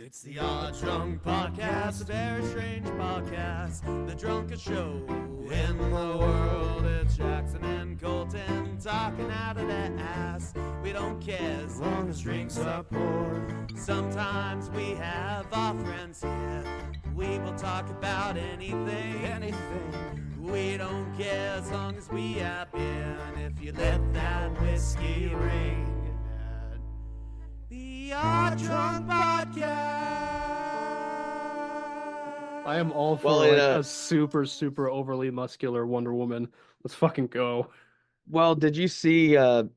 It's the Odd Drunk Podcast, a very strange podcast. The drunkest show in the world. It's Jackson and Colton talking out of their ass. We don't care as long as drinks are poured. Sometimes we have our friends here. We will talk about anything. We don't care as long as we have beer. And if you let that whiskey ring. The Odd Drunk Podcast. I am all for a super overly muscular Wonder Woman. Let's fucking go. Well, did you see and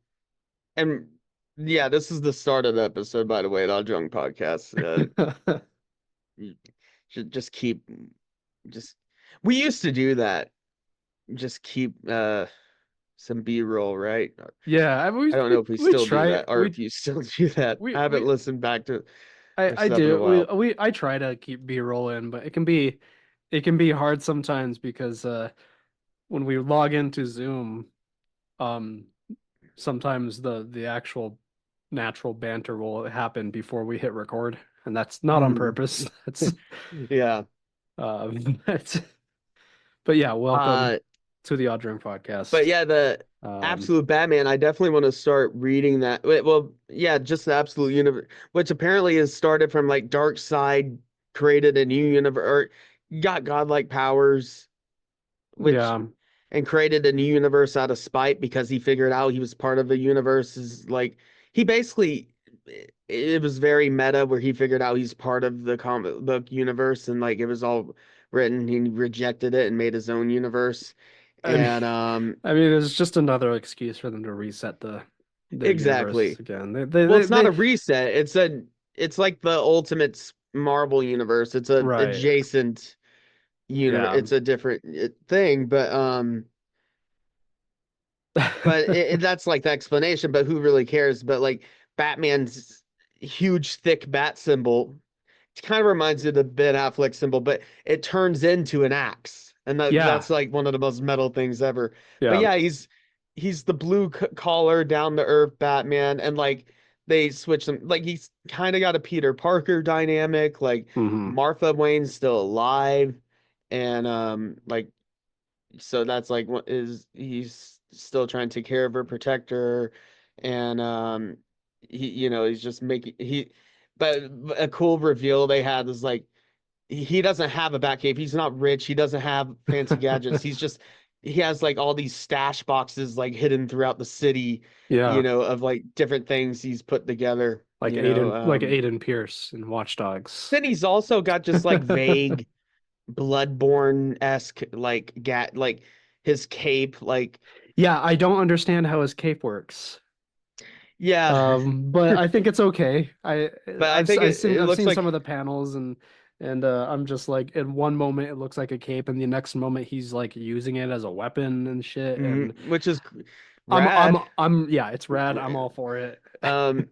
yeah, this is the start of the episode, by the way, the Odd Drunk Podcast. You should just we used to do that. Just keep some B-roll, right? Yeah, I don't know if we still do that, or if you still do that. I haven't listened back to I stuff in a while. do. I try to keep B-roll in, but it can be hard sometimes because when we log into Zoom, um sometimes the actual natural banter will happen before we hit record, and that's not on purpose. It's Yeah. but yeah, welcome to the Odd Drunk Podcast. But yeah, the Absolute Batman, I definitely want to start reading that. Well, yeah, just the Absolute Universe, which apparently has started from like Darkseid, created a new universe, got godlike powers, and created a new universe out of spite because he figured out he was part of the universe. Is like he basically, it was very meta where he figured out he's part of the comic book universe, and like it was all written. He rejected it and made his own universe. And I mean, it's just another excuse for them to reset the exactly universe again. Well, it's not a reset. It's like the ultimate Marvel universe. It's a adjacent universe. Yeah. It's a different thing, but that's like the explanation. But who really cares? But like Batman's huge, thick bat symbol, it kind of reminds you of the Ben Affleck symbol, but it turns into an axe. And that's like one of the most metal things ever. Yeah. But yeah, he's the blue collar, down to earth Batman, and like they switch them. Like he's kind of got a Peter Parker dynamic. Like Martha Wayne's still alive, and like so that's like what is he's still trying to take care of her, protect her, and he's just making. But a cool reveal they had is like he doesn't have a Batcave. He's not rich. He doesn't have fancy gadgets. He has like all these stash boxes like hidden throughout the city. Of like different things he's put together. Like Aiden Pierce in Watch Dogs. Then he's also got just like vague Bloodborne-esque like his cape. Like yeah, I don't understand how his cape works. Yeah, but I think it's okay. I've seen some of the panels and I'm just like, in one moment it looks like a cape, and the next moment he's like using it as a weapon and shit, and which is rad. Yeah, it's rad. I'm all for it. No,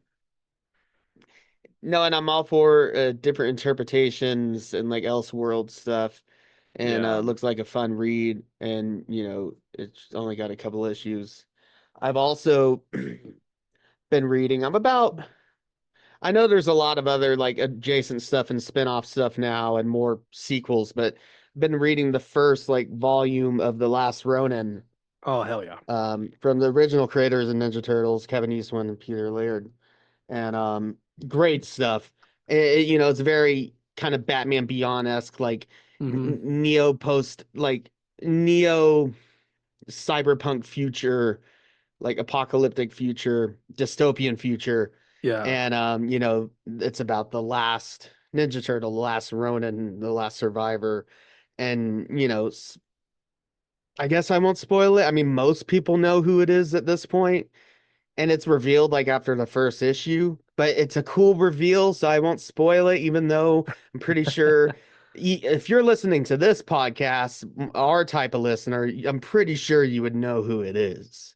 and I'm all for different interpretations and like Elseworld stuff, and looks like a fun read, and it's only got a couple issues. I've also been reading. I know there's a lot of other like adjacent stuff and spin-off stuff now and more sequels, but I've been reading the first like volume of The Last Ronin. Oh, hell yeah. From the original creators of Ninja Turtles, Kevin Eastman and Peter Laird. And great stuff. It's very kind of Batman Beyond-esque, like neo cyberpunk future, like apocalyptic future, dystopian future. Yeah. And it's about the last Ninja Turtle, the last Ronin, the last survivor. And I guess I won't spoil it. I mean, most people know who it is at this point, and it's revealed like after the first issue, but it's a cool reveal, so I won't spoil it, even though I'm pretty sure if you're listening to this podcast, our type of listener, I'm pretty sure you would know who it is.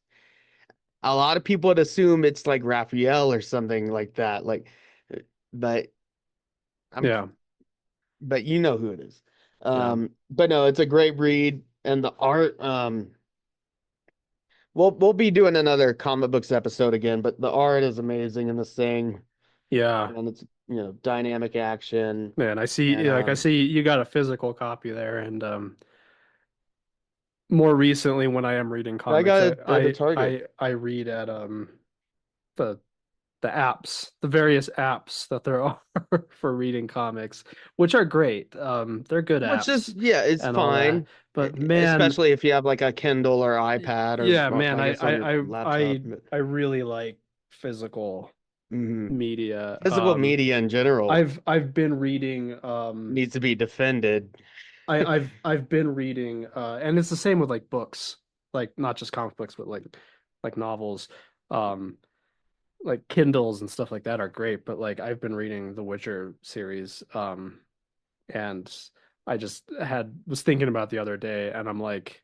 A lot of people would assume it's like Raphael or something like that, but you know who it is. But no, it's a great read, and the art. We'll be doing another comic books episode again, but the art is amazing in this thing. Yeah, and it's dynamic action. Man, I see, And yeah, like I see you got a physical copy there, and more recently when I am reading I comics, got it at a Target. I read at the the apps, the various apps that there are for reading comics, which are great. They're good Which is, apps yeah, it's and all that. fine. But man, Especially if you have like a Kindle or iPad or, yeah, well, man, I guess on your laptop. But, I really like physical mhm. media. Physical media in general I've been reading needs to be defended. I've been reading and it's the same with like books, like not just comic books, but like novels. Um like Kindles and stuff like that are great, but like I've been reading the Witcher series, and I just had was thinking about the other day, and I'm like,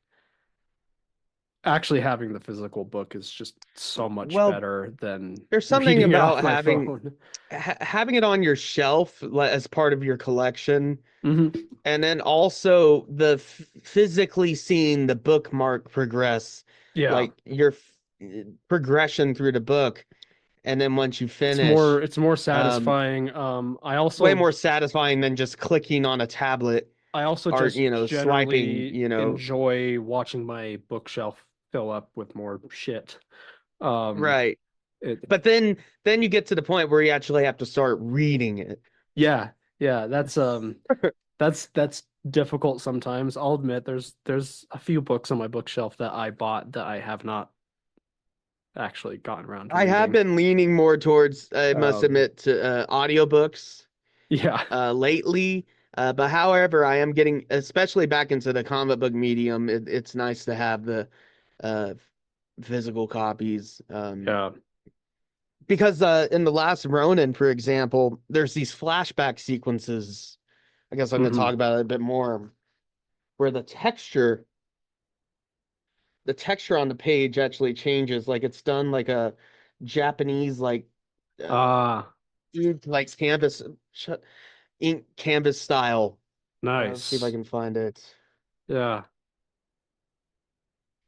actually having the physical book is just so much Well, better than there's something reading it about off my phone. having it on your shelf as part of your collection, Hmm. and then also the physically seeing the bookmark progress, Yeah, like your progression through the book, and then once you finish, it's more um, satisfying. it's way more satisfying than just clicking on a tablet I also or, just swiping, generally enjoy watching my bookshelf fill up with more shit. Um, right. it But then you get to the point where you actually have to start reading it. Yeah, yeah, that's difficult sometimes. I'll admit there's a few books on my bookshelf that I bought that I have not actually gotten around to I have reading. been leaning more towards, I must Um, admit, to audiobooks yeah. lately. But however, I am getting, especially back into the comic book medium. It's nice to have the uh, physical copies. Yeah. Because in the last Ronin, for example, there's these flashback sequences. I guess I'm going to Hmm. talk about it a bit more, where the texture on the page actually changes. Like it's done like a Japanese uh, Ah, ink, like canvas ink canvas style. Let's see if I nice. can find it. Yeah.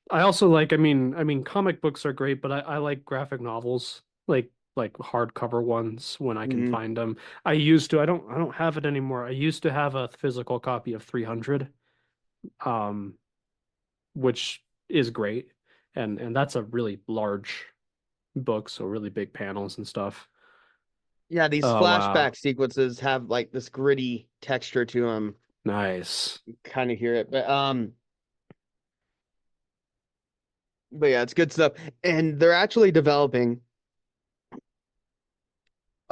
I also I mean comic books are great, but I like graphic novels, like hardcover ones when I can Hmm. find them. I don't have it anymore. I used to have a physical copy of 300. Um which is great. And that's a really large book, so really big panels and stuff. Yeah, these Oh wow. flashback sequences have like this gritty texture to them. Nice. Kind of hear it, but yeah, it's good stuff. And they're actually developing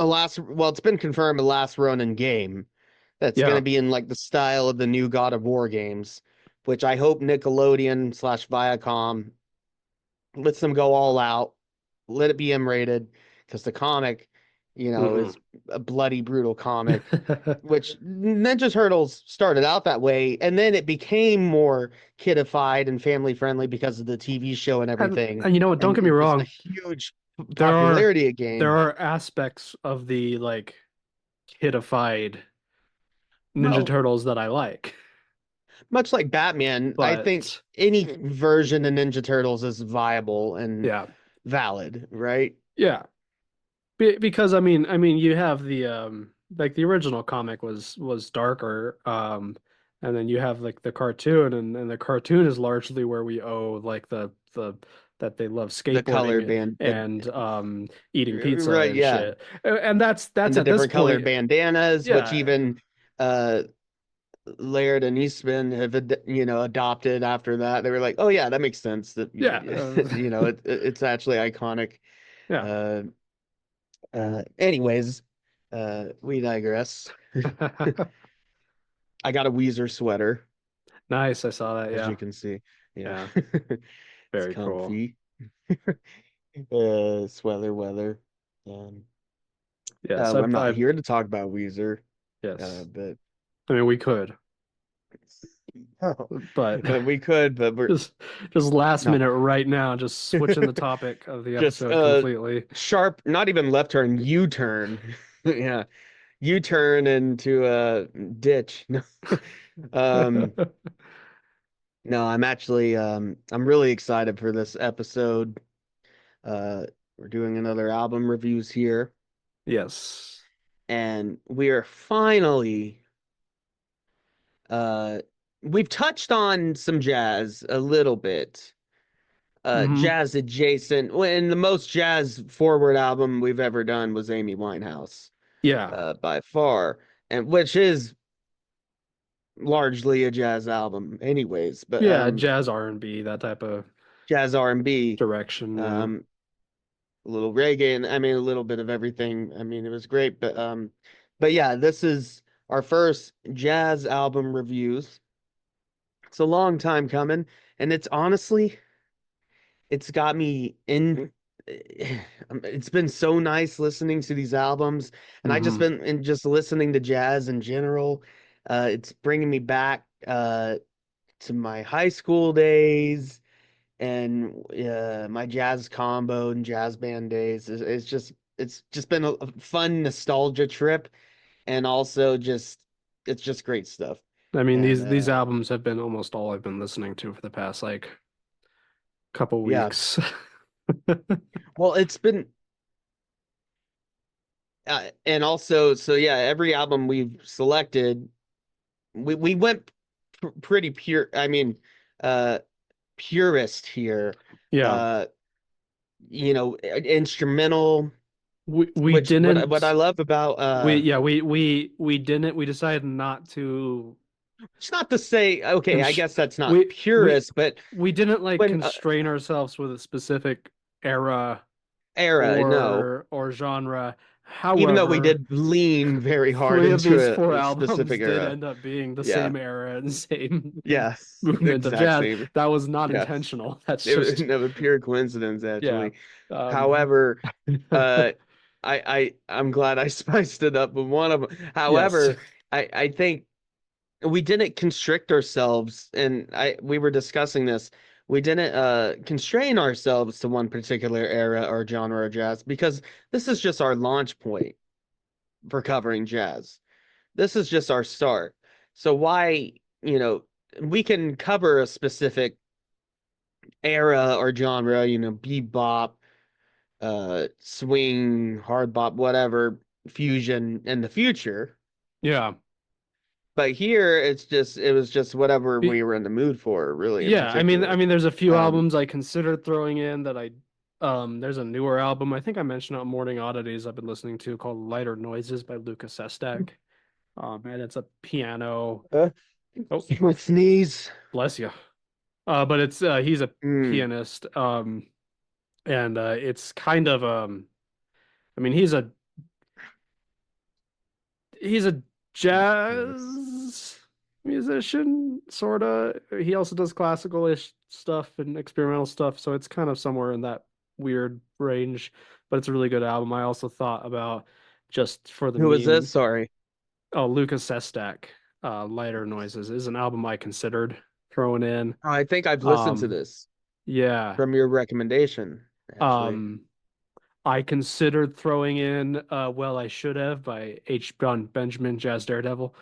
it's been confirmed, a last Ronin game that's going Yeah. to be in like the style of the new God of War games, which I hope Nickelodeon slash Viacom lets them go all out, let it be M-rated, because the comic, Hmm. is a bloody, brutal comic, which Ninja Turtles started out that way, and then it became more kidified and family friendly because of the TV show and everything, and you know what, don't and get me just a wrong. huge There are popularity of there game. are aspects of the like kidified Ninja Well, Turtles that I like. much like Batman, I think But any version of Ninja Turtles is viable and yeah. valid, right? Yeah. Because I mean you have the like the original comic was darker, and then you have like the cartoon, and the cartoon is largely where we owe like the that they love The colored skateboarding band, and eating pizza right? and Yeah, shit. And and that's the at this different colored point. bandanas, which Yeah. even uh Laird and Eastman have adopted after that. They were like, oh yeah, that makes sense. That Yeah. it's actually iconic. Yeah. Uh, Anyways, we digress. I got a Weezer sweater, Nice. I saw that. as Yeah. you can see. Yeah, Yeah. it's Very cool. comfy. Sweater weather. Um, Yes. I'm not here to talk about Weezer, yes. but I mean we could, but we could, but we're just last no, minute right now, just switching the topic of the just episode completely. sharp, not even left turn, U-turn. Yeah, U-turn into a ditch. No. Um, no, I'm really excited for this episode. Uh, we're doing another album reviews here. Yes. and we are finally uh we've touched on some jazz a little bit. Hmm. Jazz adjacent. When the most jazz forward album we've ever done was Amy Winehouse, Yeah. by far, and which is largely a jazz album anyways, but Yeah, jazz R&B, that type of jazz R&B, direction, yeah. um a little reggae, and I mean a little bit of everything. I mean it was great, but yeah, this is our first jazz album reviews. It's a long time coming, and it's honestly, it's got me in. It's been so nice listening to these albums, and I just Hmm. been and just listening to jazz in general. It's bringing me back to my high school days and my jazz combo and jazz band days. It's just been a fun nostalgia trip, and also just it's just great stuff. I mean, And these albums have been almost all I've been listening to for the past like couple yeah, weeks. well, it's been and also, so yeah, every album we've selected, we went pretty pure. I mean, uh, purist here. Yeah. Uh, instrumental. We Which what I didn't love about we yeah, we didn't we decided not to it's not to say, okay, I const guess that's not we purist, but we didn't like when constrain ourselves with a specific era era, no. or genre. Even though we However, did lean very hard three of into these four a specific albums did era. end up being the Yeah. same era and the same Yes. movement of Exact jazz. same. That was not Yes. intentional. That's It was just no pure coincidence, yeah. actually. Um, However, uh, I'm glad I spiced it up with one of them. yes. However, I think we didn't constrict ourselves, and we were discussing this. We didn't constrain ourselves to one particular era or genre of jazz because this is just our launch point for covering jazz. This is just our start. So why, we can cover a specific era or genre, bebop, swing, hard bop, whatever, fusion in the future. Yeah. But here it was just whatever Be- we were in the mood for, really, in Yeah, I particular. mean, there's a few Um, albums I considered throwing in that there's a newer album. I think I mentioned it on Morning Oddities I've been listening to called Lighter Noises by Lucas Sestak. And it's a piano. uh, Oh, my sneeze. bless you. But it's he's a Mm. pianist. And it's kind of I mean, he's a jazz musician, sorta. He also does classical-ish stuff and experimental stuff, so it's kind of somewhere in that weird range, but it's a really good album. I also thought about just for the Who is this? meme. Sorry. Oh, Lucas Sestak, Lighter Noises is an album I considered throwing in. Oh, I think I've listened to Um, this yeah. from your recommendation, actually. Um, I considered throwing in Well I Should Have by H. John Benjamin, Jazz Daredevil,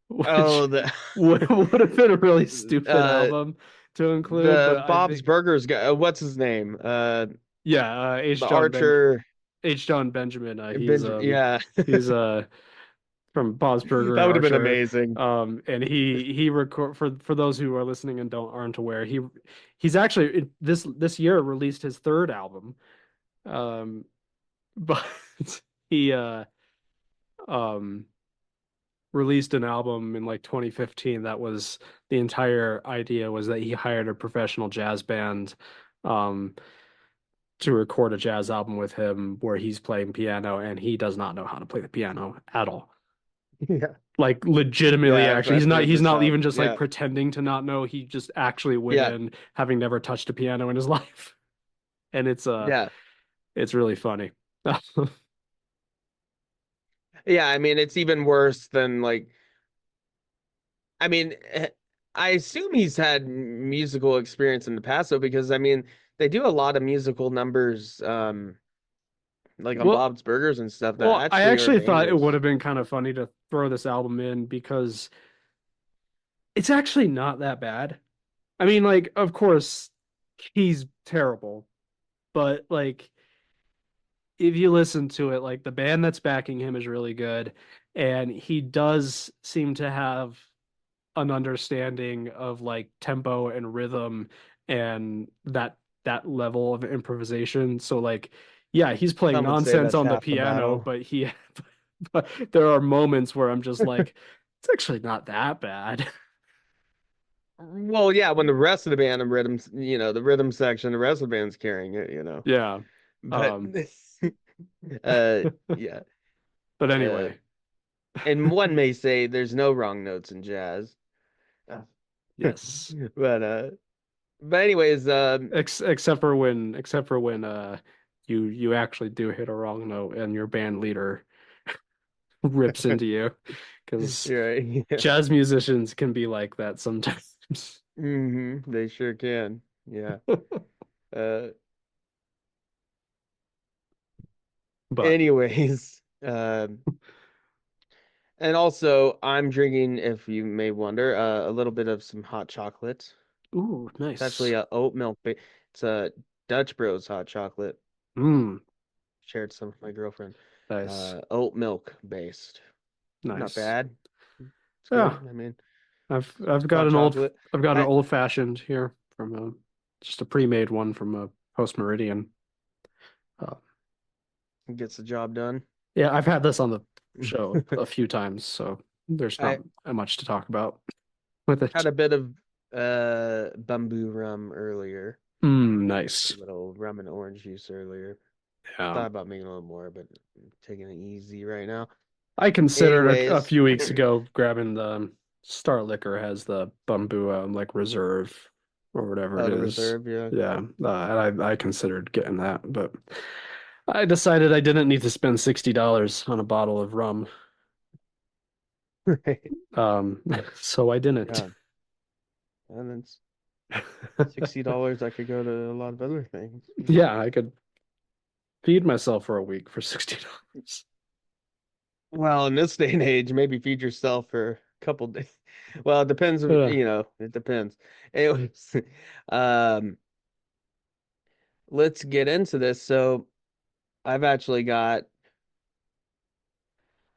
which Oh, the would have been a really stupid uh album to include, but the I Bob's think Burgers guy. What's his name? yeah, The Archer. H. John Benjamin, Yeah, he's from Bob's Burger that and would have been Archer. amazing. And he record for those who are listening and aren't aware, he's actually this year released his third album. Um, but he um released an album in like 2015 that was the entire idea was that he hired a professional jazz band um to record a jazz album with him where he's playing piano and he does not know how to play the piano at all. Yeah, Like legitimately yeah, actually I've heard he's this not even album. just like Yeah, pretending to not know. He just actually went yeah, in having never touched a piano in his life. And yeah, it's really funny. yeah. I mean, it's even worse than like. I mean, I assume he's had musical experience in the past, though, because I mean, they do a lot of musical numbers, like on Well, Bob's Burgers and stuff that Well, I actually are actually thought it would bangers. have been kind of funny to throw this album in because it's actually not that bad. I mean, like, of course, he's terrible, but like if you listen to it, like the band that's backing him is really good, and he does seem to have an understanding of like tempo and rhythm and that level of improvisation. So like, yeah, he's playing Some would say nonsense that's on the half the piano, battle. but but there are moments where I'm just like, it's actually not that bad. Well, yeah, when the rest of the band and rhythms, the rhythm section, the rest of the band's carrying it. Yeah. But Um, yeah. but Uh, anyway, and one may say there's no wrong notes in jazz. yes. But anyways, Except for when you actually do hit a wrong note and your band leader rips into you, because you're right. Yeah. jazz musicians can be like that sometimes. They sure can. Yeah. Uh, But anyways, and also I'm drinking, if you may wonder, a little bit of some hot chocolate. ooh, It's actually nice. a oat milk. It's a Dutch Bros hot chocolate. Mm, Shared some with my girlfriend. nice, Oat milk based. Not nice. bad. It's Yeah, good. I mean, I've hot got chocolate. an I old fashioned here from just a pre-made one from a Post Meridian. Uh, gets the job done. yeah, I've had this on the show a few times, so there's not I much to talk about with it. had a bit of bamboo rum earlier. A Nice. little rum and orange juice earlier. Yeah. Thought about making a little more, but I'm taking it easy right now. I considered a Anyways, few weeks ago grabbing the Star Liquor has the Bumbu like reserve or whatever it out of is. reserve, yeah. Yeah, and I considered getting that, but I decided I didn't need to spend $60 on a bottle of rum. Right. So I didn't. Yeah. And then $60 I could go to a lot of other things. Yeah, I could feed myself for a week for $60. Well, in this day and age, maybe feed yourself for a couple days. Well, it depends, Yeah. it depends. Anyways, um, let's get into this. So I've actually got,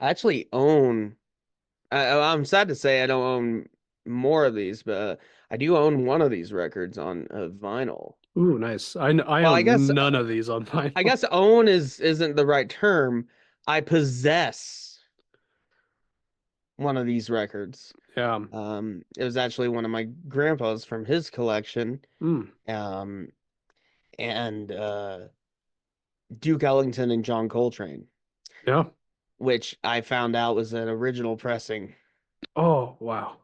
I actually own, I'm sad to say I don't own more of these, but I do own one of these records on vinyl. Ooh, nice. I Well, own none of these on I vinyl. guess own isn't the right term. I possess one of these records. Yeah. It was actually one of my grandpa's from his collection. Mm. Um, and Duke Ellington and John Coltrane, Yeah. which I found out was an original pressing Oh, wow.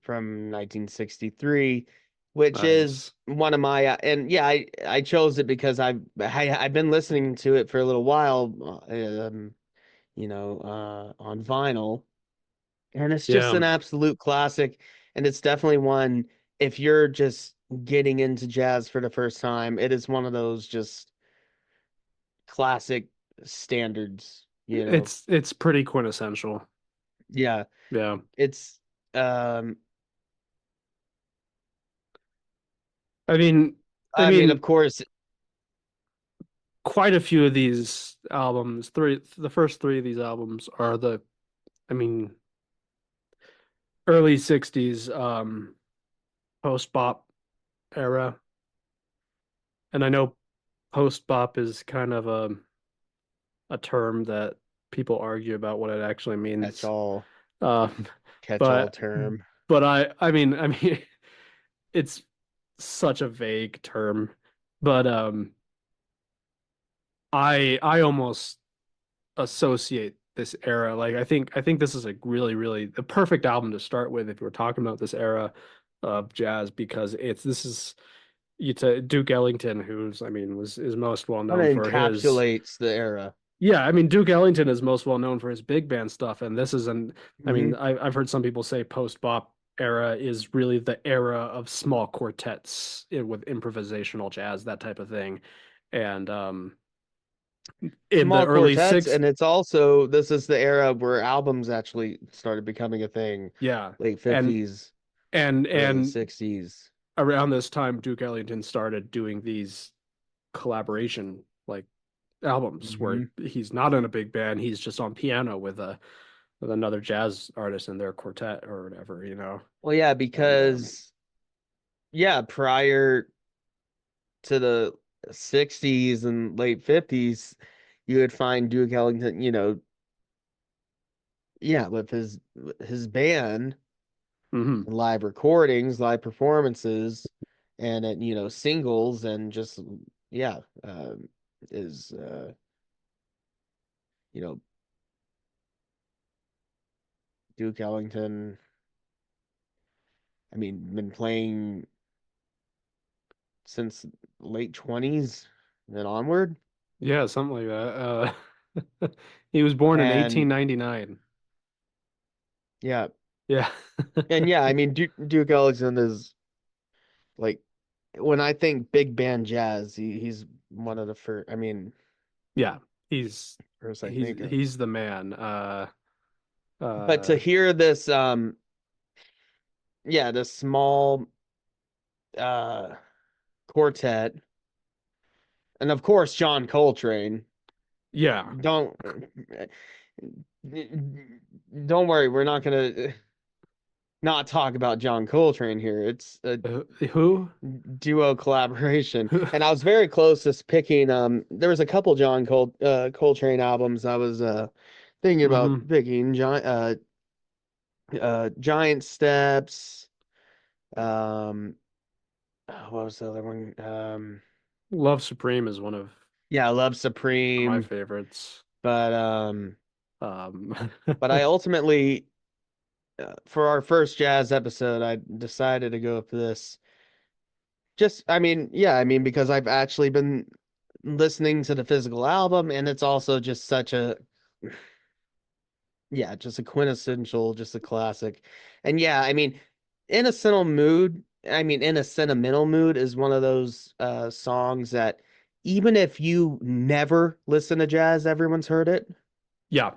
from 1963, which is Nice. one of my and yeah, I chose it because I've been listening to it for a little while, on vinyl, and it's just Yeah. an absolute classic, and it's definitely one if you're just getting into jazz for the first time, it is one of those just classic standards. It's pretty quintessential. Yeah, Yeah. it's um I mean, I I mean, of mean, course, quite a few of these albums, the first three of these albums are I mean, early 60s post-bop era. And I know post-bop is kind of a term that people argue about what it actually catch means. all Um, catch all but term. I mean, it's such a vague term. But I almost associate this era. Like I think this is a really the perfect album to start with if we're talking about this era of jazz, because this is you to Duke Ellington, who's I mean was is most well Kind known of for his. encapsulates the era. Yeah, I mean Duke Ellington is most well known for his big band stuff, and this is an I mean Hmm. I've heard some people say post bop era is really the era of small quartets with improvisational jazz, that type of thing. And in the Small early quartets, six and it's also this is the era where albums actually started becoming a thing, yeah. late And 50s, early and 60s. around this time Duke Ellington started doing these collaboration like albums where he's not in a big band, he's just on piano with another jazz artist in their quartet or whatever, you know. Well, yeah, And because prior to the 60s and late 50s, you would find Duke Ellington, with his band, mhm. live recordings, live performances, and singles, and just yeah, is you know Duke Ellington. I mean, been playing since late 20s and onward. Yeah, something like that. He was born in And 1899. yeah, Yeah. and yeah, I mean, Duke Ellington is like, when I think big band jazz, he's one of the first. I mean, Yeah, he's first I he's think of. he's the man. But to Uh hear this, this small uh quartet, and of course John Coltrane. yeah. Don't don't worry, we're not gonna not talk about John Coltrane here. It's a Who? duo collaboration, and I was very close to picking. There was a couple Coltrane albums I was thinking about hmm picking. Giant Steps. Um, what was the other one? Love Supreme is Yeah, Love one of my Supreme. favorites. But Um but I ultimately, for our first jazz episode, I decided to go with this. Just, I mean, because I've actually been listening to the physical album, and it's also just such a, just a quintessential, just a classic. And yeah, I mean, in a sentimental mood is one of those songs that, even if you never listen to jazz, everyone's heard it. yeah.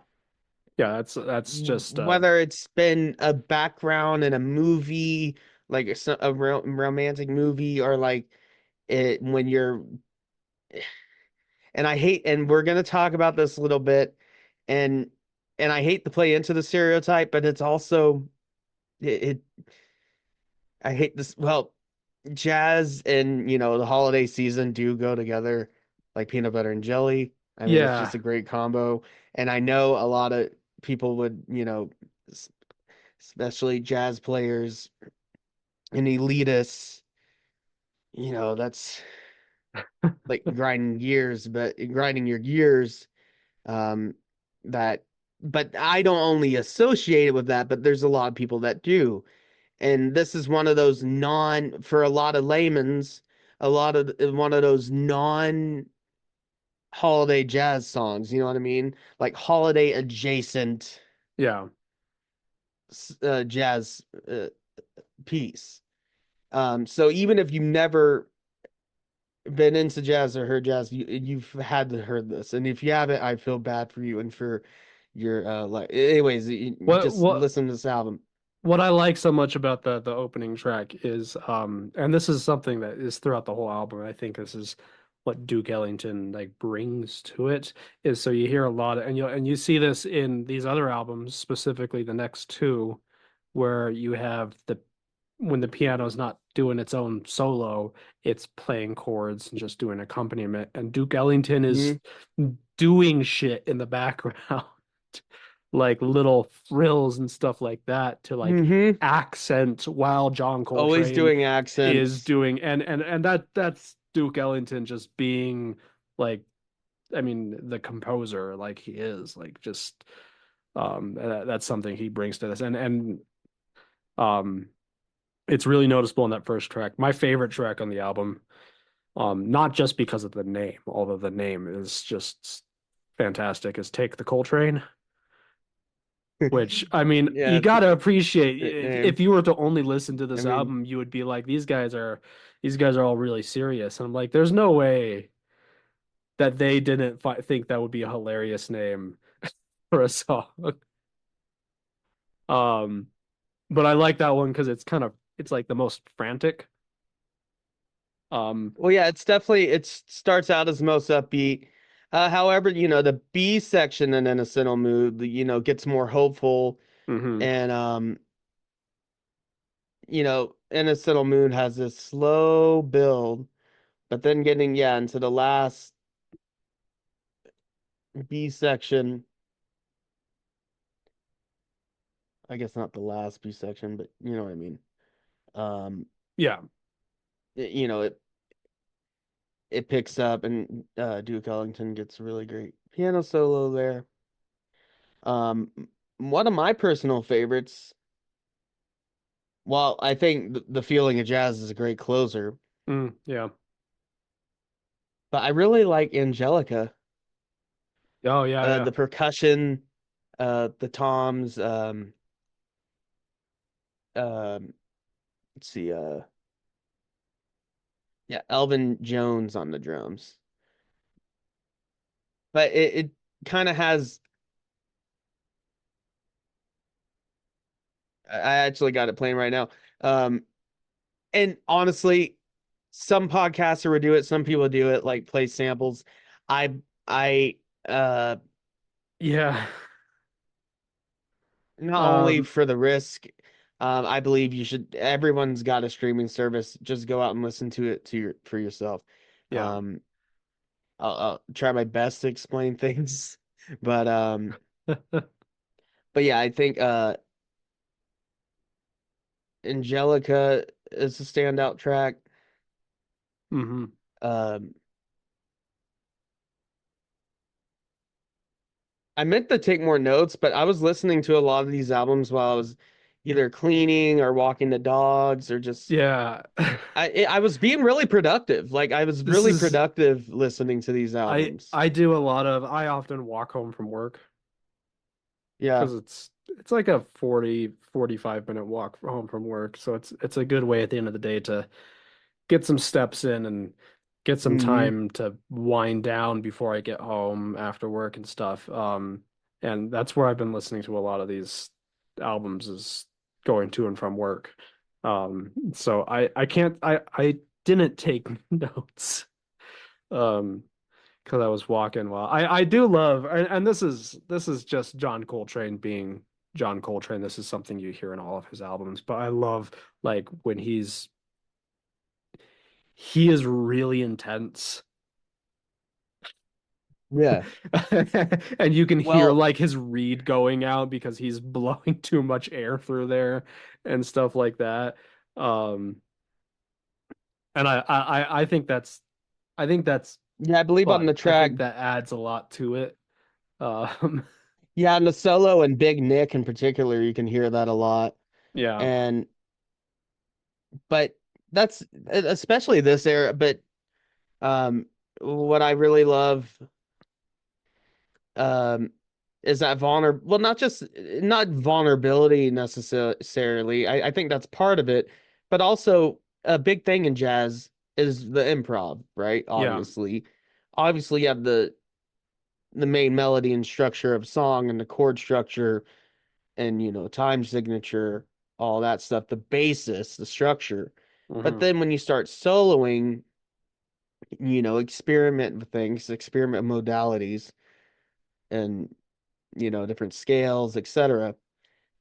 Yeah, that's just Whether it's been a background in a movie, like a romantic movie, or like it when you're, and we're gonna talk about this a little bit, and I hate to play into the stereotype, but it's also it I hate this. Well, jazz and the holiday season do go together like peanut butter and jelly. I mean, it's yeah. just a great combo. And I know a lot of people would, s- especially jazz players and elitists, that's like grinding your gears. Um, that, but I don't only associate it with that, but there's a lot of people that do. And this is one of those for a lot of layman's, one of those non holiday jazz songs, you know what I mean? Like holiday adjacent Yeah. jazz piece. So even if you've never been into jazz or heard jazz, you've had to heard this. And if you haven't, I feel bad for you and for your anyways, What just what listen to this album. what I like so much about the opening track is and this is something that is throughout the whole album. I think this is what Duke Ellington like brings to it is so you hear a lot of, and you see this in these other albums, specifically the next two, where you have the when the piano's not doing its own solo, it's playing chords and just doing accompaniment. And Duke Ellington is Hmm. doing shit in the background, like little frills and stuff like that to like Hmm. accent while John Always Coltrane doing is accents. doing and that's Duke Ellington just being like I mean the composer like he is like just that's something he brings to this and um it's really noticeable in that first track. My favorite track on the album, not just because of the name, although the name is just fantastic, is Take the Coltrane, which I mean, Yeah, you it's a gotta appreciate great if name. you were to only listen to I this mean, album, you would be like, these guys are all really serious. And I'm like, there's no way that they didn't think that would be a hilarious name for a song. Um, but I like that one because it's like the most frantic. Um, well, yeah, it starts out as most upbeat. However, the B section in In a Gentle Mood, gets more hopeful, Hmm. and In a Gentle Mood has this slow build, but then getting into the last B section. I guess not the last B section, but you know what I mean. Um, Yeah. it, you know, it it picks up, and Duke Ellington gets a really great piano solo there. Um, One of my personal favorites, well, I think the Feeling of Jazz is a great closer, Yeah. but I really like Angelica. Oh yeah, yeah. The percussion, the toms, um, let's see, yeah, Elvin Jones on the drums. But it kind of has, I actually got it playing right now. Um, and honestly, some podcaster would do it, some people do it, like play samples. I I uh Yeah. Not only Um, for the risk, I believe everyone's got a streaming service. Just go out and listen to it for yourself. yeah. Um, I'll try my best to explain things, but yeah, I think Angelica is a standout track. Hmm. Um, I meant to take more notes, but I was listening to a lot of these albums while I was either cleaning or walking the dogs or just Yeah. I was being really productive. Like I was This really is productive listening to these I albums. I do a lot of I often walk home from work Yeah. because it's like a 40-45 minute walk home from work. So it's a good way at the end of the day to get some steps in and get some Hmm. time to wind down before I get home after work and stuff. And that's where I've been listening to a lot of these albums is going to and from work. So I can't I didn't take notes. Um, because I was walking while I do love and this is just John Coltrane being John Coltrane. This is something you hear in all of his albums, but I love like when he is really intense. Yeah. And you can hear Well, like his reed going out because he's blowing too much air through there and stuff like that. Um, and I think that's yeah, I believe on the fun. I track, think that adds a lot to it. Um, yeah, on the solo and Big Nick in particular, you can hear that a lot. yeah, And but that's especially this era, but what I really love um is that not vulnerability necessarily. I think that's part of it, but also a big thing in jazz is the improv, right? yeah. Obviously you have the main melody and structure of song and the chord structure and time signature, all that stuff, the basis, the structure. But Hmm. then when you start soloing, experiment with things, experiment modalities, and different scales, etc.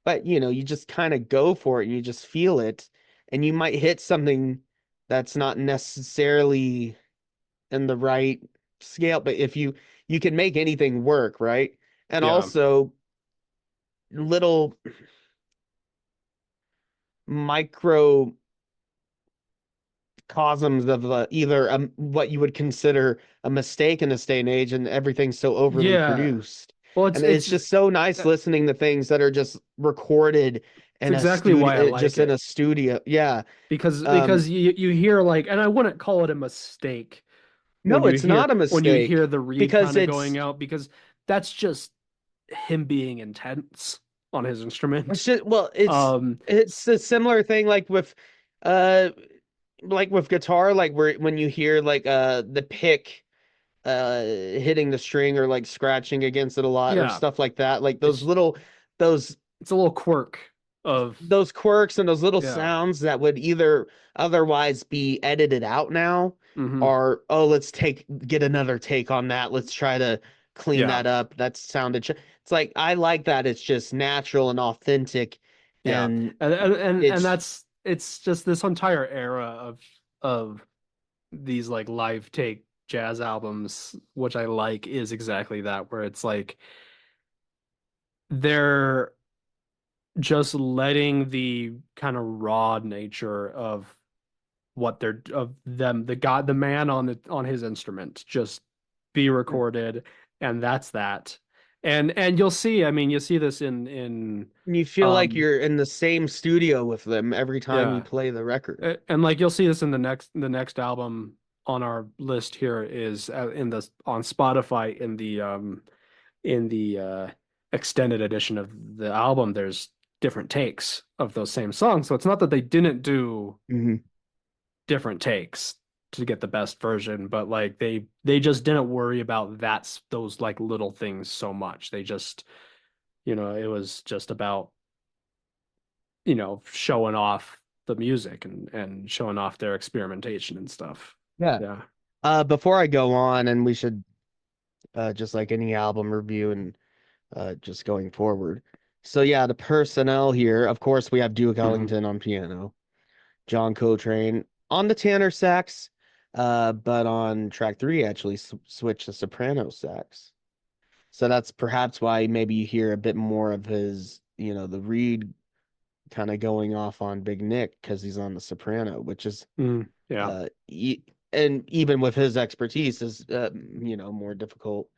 But you just kind of go for it and you just feel it, and you might hit something that's not necessarily in the right scale, but if you can make anything work, right? And Yeah. also little microcosms of either what you would consider a mistake in this day and age, and everything's so overly Yeah. produced. Well, And it's just so nice listening to things that are just recorded it's in a exactly why I studio, like just in it a studio. Yeah. because Um, you hear like, and I wouldn't call it a mistake no, it's not a when you hear mistake the reed because kind of going out because that's just him being intense on his it's instrument. just, well, Um, it's a similar thing uh like with guitar, like where when you hear like the pick hitting the string or like scratching against it a lot or yeah, stuff like that, like it's those it's a little quirk of those quirks and those little yeah, sounds that would either otherwise be edited out now, Hmm. are, oh, get another take on that. Let's try to clean Yeah. that up. That sounded it's like I like that it's just natural and authentic, Yeah. and And it's it's just this entire era of these like live take jazz albums, which I like, is exactly that, where it's like they're just letting the kind of raw nature of what they're of them, the man on his instrument, just be recorded, and that's that. And you'll see, I mean, you see this in you feel like um you're in the same studio with them every time you yeah. play the record. And like you'll see this in the next album on our list here is in the on Spotify in the extended edition of the album. There's different takes of those same songs, so it's not that they didn't do Hmm. different takes to get the best version, but like they just didn't worry about those like little things so much. They just, it was just about, showing off the music and showing off their experimentation and stuff. Yeah. Yeah. Before I go on, and we should just like any album review and just going forward. So yeah, the personnel here, of course, we have Duke Hmm. Ellington on piano, John Coltrane on the tenor sax, but on track three actually switched to soprano sax. So that's perhaps why maybe you hear a bit more of his, the reed kind of going off on Big Nick because he's on the soprano, which is Yeah. uh e and even with his expertise is more difficult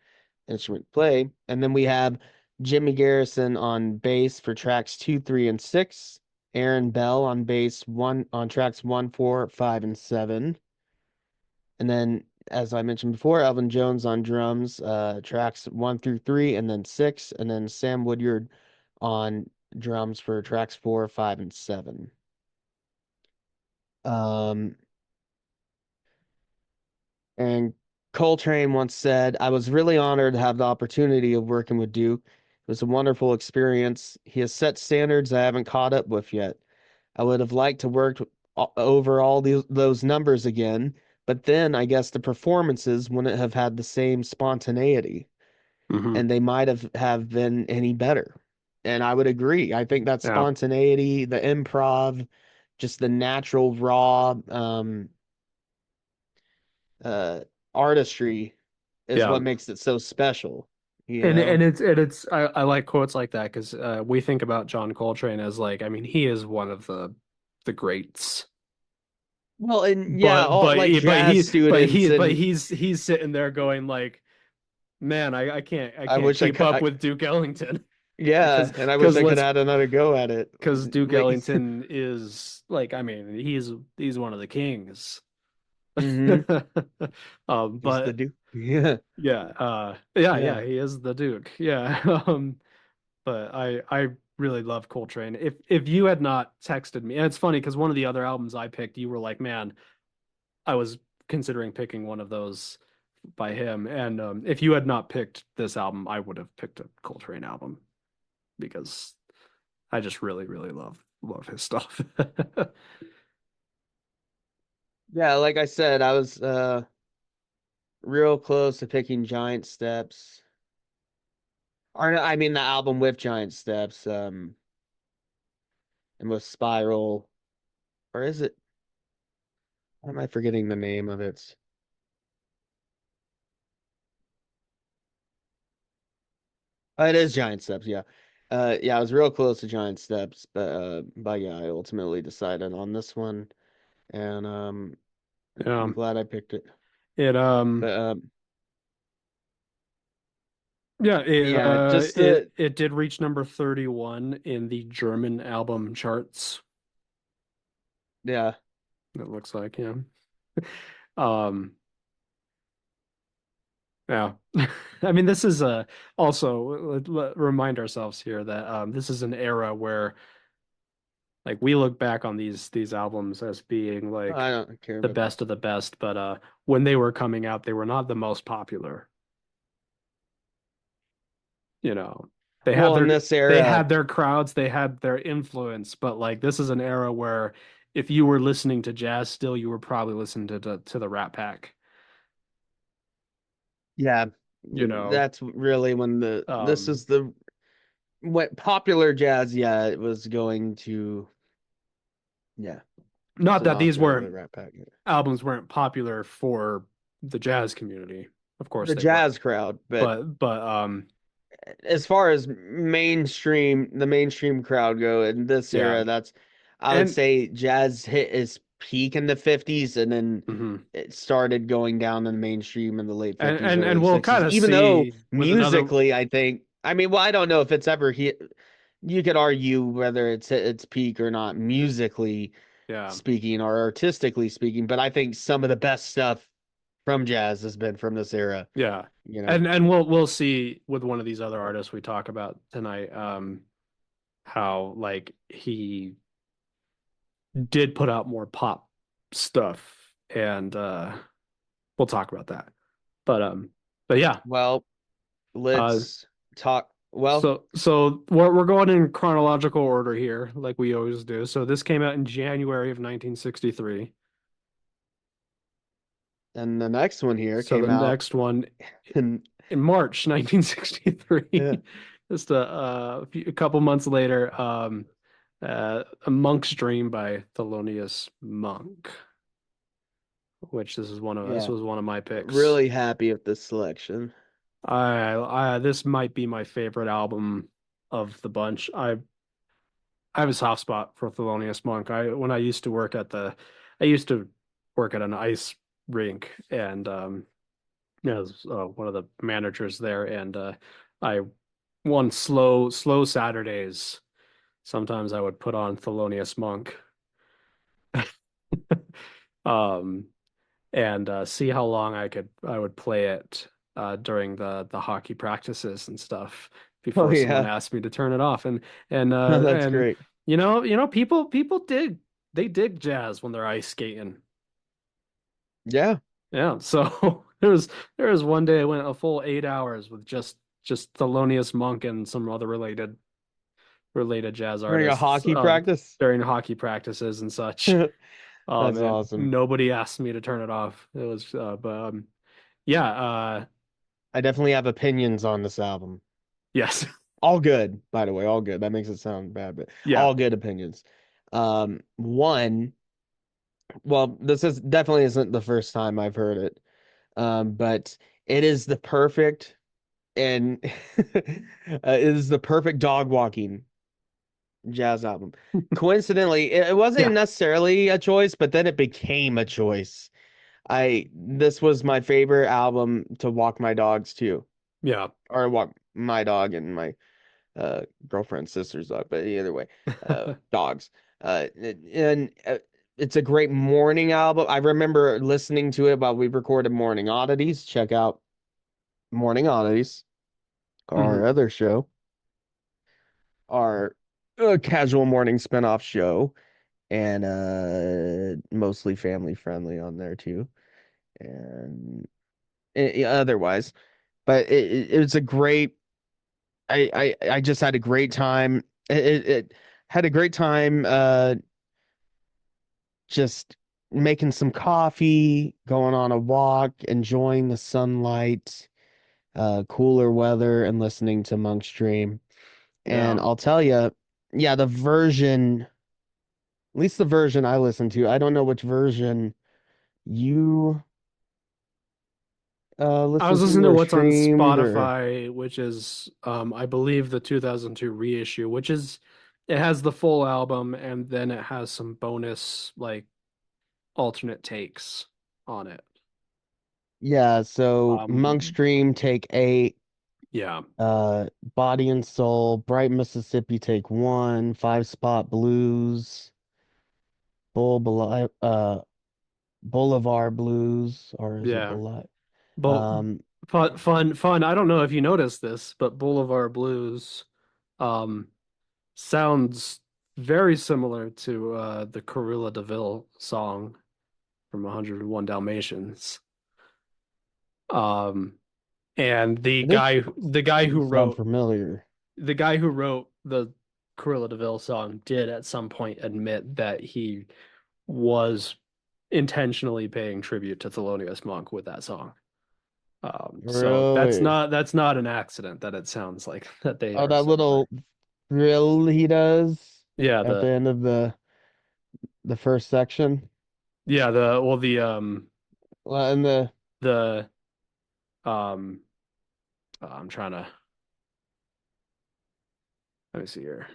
instrument play. And then we have Jimmy Garrison on bass for tracks 2, 3, and 6. Aaron Bell on bass one on tracks 1, 4, 5, and 7. And then, as I mentioned before, Elvin Jones on drums, tracks 1 through 3, and then 6. And then Sam Woodyard on drums for tracks 4, 5, and 7. Um, And Coltrane once said, I was really honored to have the opportunity of working with Duke. It was a wonderful experience. He has set standards I haven't caught up with yet. I would have liked to work over all those numbers again, but then I guess the performances wouldn't have had the same spontaneity, Hmm. and they might have been any better. And I would agree. I think that Yeah. spontaneity, the improv, just the natural raw uh artistry is Yeah. what makes it so special, you And know? it's I like quotes like that because we think about John Coltrane as like, I mean, he is one of the greats. Well, and yeah, But all but like he but jazz he but students, he but and he's sitting there going like, man, I I can't wish I keep could, up with Duke Ellington. yeah, because and I wish because I could let's add another go at it. because Duke Like, Ellington is like, I mean, he's one of the kings. hmm he's the But dude. Yeah. yeah, yeah, Yeah. he is the Duke. Yeah. But I really love Coltrane. If you had not texted me, and it's funny because one of the other albums I picked, you were like, man, I was considering picking one of those by him. And if you had not picked this album, I would have picked a Coltrane album because I just really, really love his stuff. Yeah, like I said, I was real close to picking Giant Steps. Or no, I mean the album with Giant Steps, and with Spiral. Or is it, why am I forgetting the name of it? It is Giant Steps, yeah. Yeah, I was real close to Giant Steps, but yeah, I ultimately decided on this one, and Yeah. I'm glad I picked it. It But yeah, yeah, just it did reach number 31 in the German album charts. yeah, It looks like, yeah. Um, yeah. I mean, this is also remind ourselves here that this is an era where like we look back on these albums as being like I don't care the about that. best of the best, but when they were coming out, they were not the most popular. You know, Well, in this they era, had their crowds, they had their influence, but like this is an era where if you were listening to jazz still, you were probably listening to the Rat Pack, Yeah, you know. that's really when this Um, is the what popular jazz, yeah, it was going to, yeah, Not to that knock these down the weren't Rat Pack. albums weren't popular for the jazz community. Of course The they were. jazz crowd, but But as far as the mainstream crowd go in this yeah. era, that's I would And say jazz hit its peak in the 50s and then mhm. it started going down in the mainstream in the late and 50s, and and early we'll 60s. kind of Even though see with another musically, I think, I mean, well, I don't know if it's ever hit. You could argue whether it's hit its peak or not musically yeah. speaking or artistically speaking, but I think some of the best stuff from jazz has been from this era, Yeah. you know. And we'll see with one of these other artists we talk about tonight, how like he did put out more pop stuff, and we'll talk about that. But but yeah, Well, uh let's talk. Well, so we're going in chronological order here, like we always do. So this came out in January of 1963. and the next one here So the came out next one in in March yeah, 1963, just a couple months later, A Monk's Dream by Thelonious Monk, which this yeah. was one of my picks. Really happy with this selection. I this might be my favorite album of the bunch. I have a soft spot for Thelonious Monk. I used to work at an ice rink, and I was one of the managers there, and I one slow Saturdays. Sometimes I would put on Thelonious Monk, um, and see how long I would play it during the hockey practices and stuff Oh before someone yeah, asked me to turn it off. that's And great. people dig jazz when they're ice skating. Yeah, Yeah, so there was one day I went a full 8 hours with just Thelonious Monk and some other related jazz during a artists hockey practice. during hockey practices and such. That's And awesome. nobody asked me to turn it off. It was yeah, I definitely have opinions on this album. yes. All good, by the way, all good. That makes it sound bad, but Yeah. all good opinions. One, well, this is definitely isn't the first time I've heard it. But it is the perfect and it is the perfect dog walking jazz album. Coincidentally, it wasn't Yeah. necessarily a choice, but then it became a choice. I This was my favorite album to walk my dogs to, Yeah. or walk my dog and my girlfriend's sister's dog, but either way, dogs. And it's a great morning album. I remember listening to it while we recorded Morning Oddities. Check out Morning Oddities, our Mhm. other show, our casual morning spinoff show, and mostly family friendly on there too, and otherwise. But it was a great. I just had a great time. It had a great time. Just making some coffee, going on a walk, enjoying the sunlight, cooler weather, and listening to Monk's Dream. And Yeah. I'll tell you, yeah, at least the version I listened to, I don't know which version you I was listened to listening to or what's on streamed or Spotify, which is I believe the 2002 reissue, which is it has the full album and then it has some bonus like alternate takes on it. yeah, so Monk's Um Dream take 8, yeah. uh Body and Soul, Bright Mississippi take 1, Five Spot Blues, Boulevard Blues, or is it Yeah. Boulevard? But Um, fun. I don't know if you noticed this, but Boulevard Blues um sounds very similar to the Cruella de Vil song from 101 Dalmatians. Um and it is sound familiar. the guy who wrote the Cruella de Vil song did at some point admit that he was intentionally paying tribute to Thelonious Monk with that song. So Really? that's not an accident that it sounds like that they Oh, are that similar. little drill he does Yeah, at the end of the first section. the well Well, and the the um I'm trying to let me see here.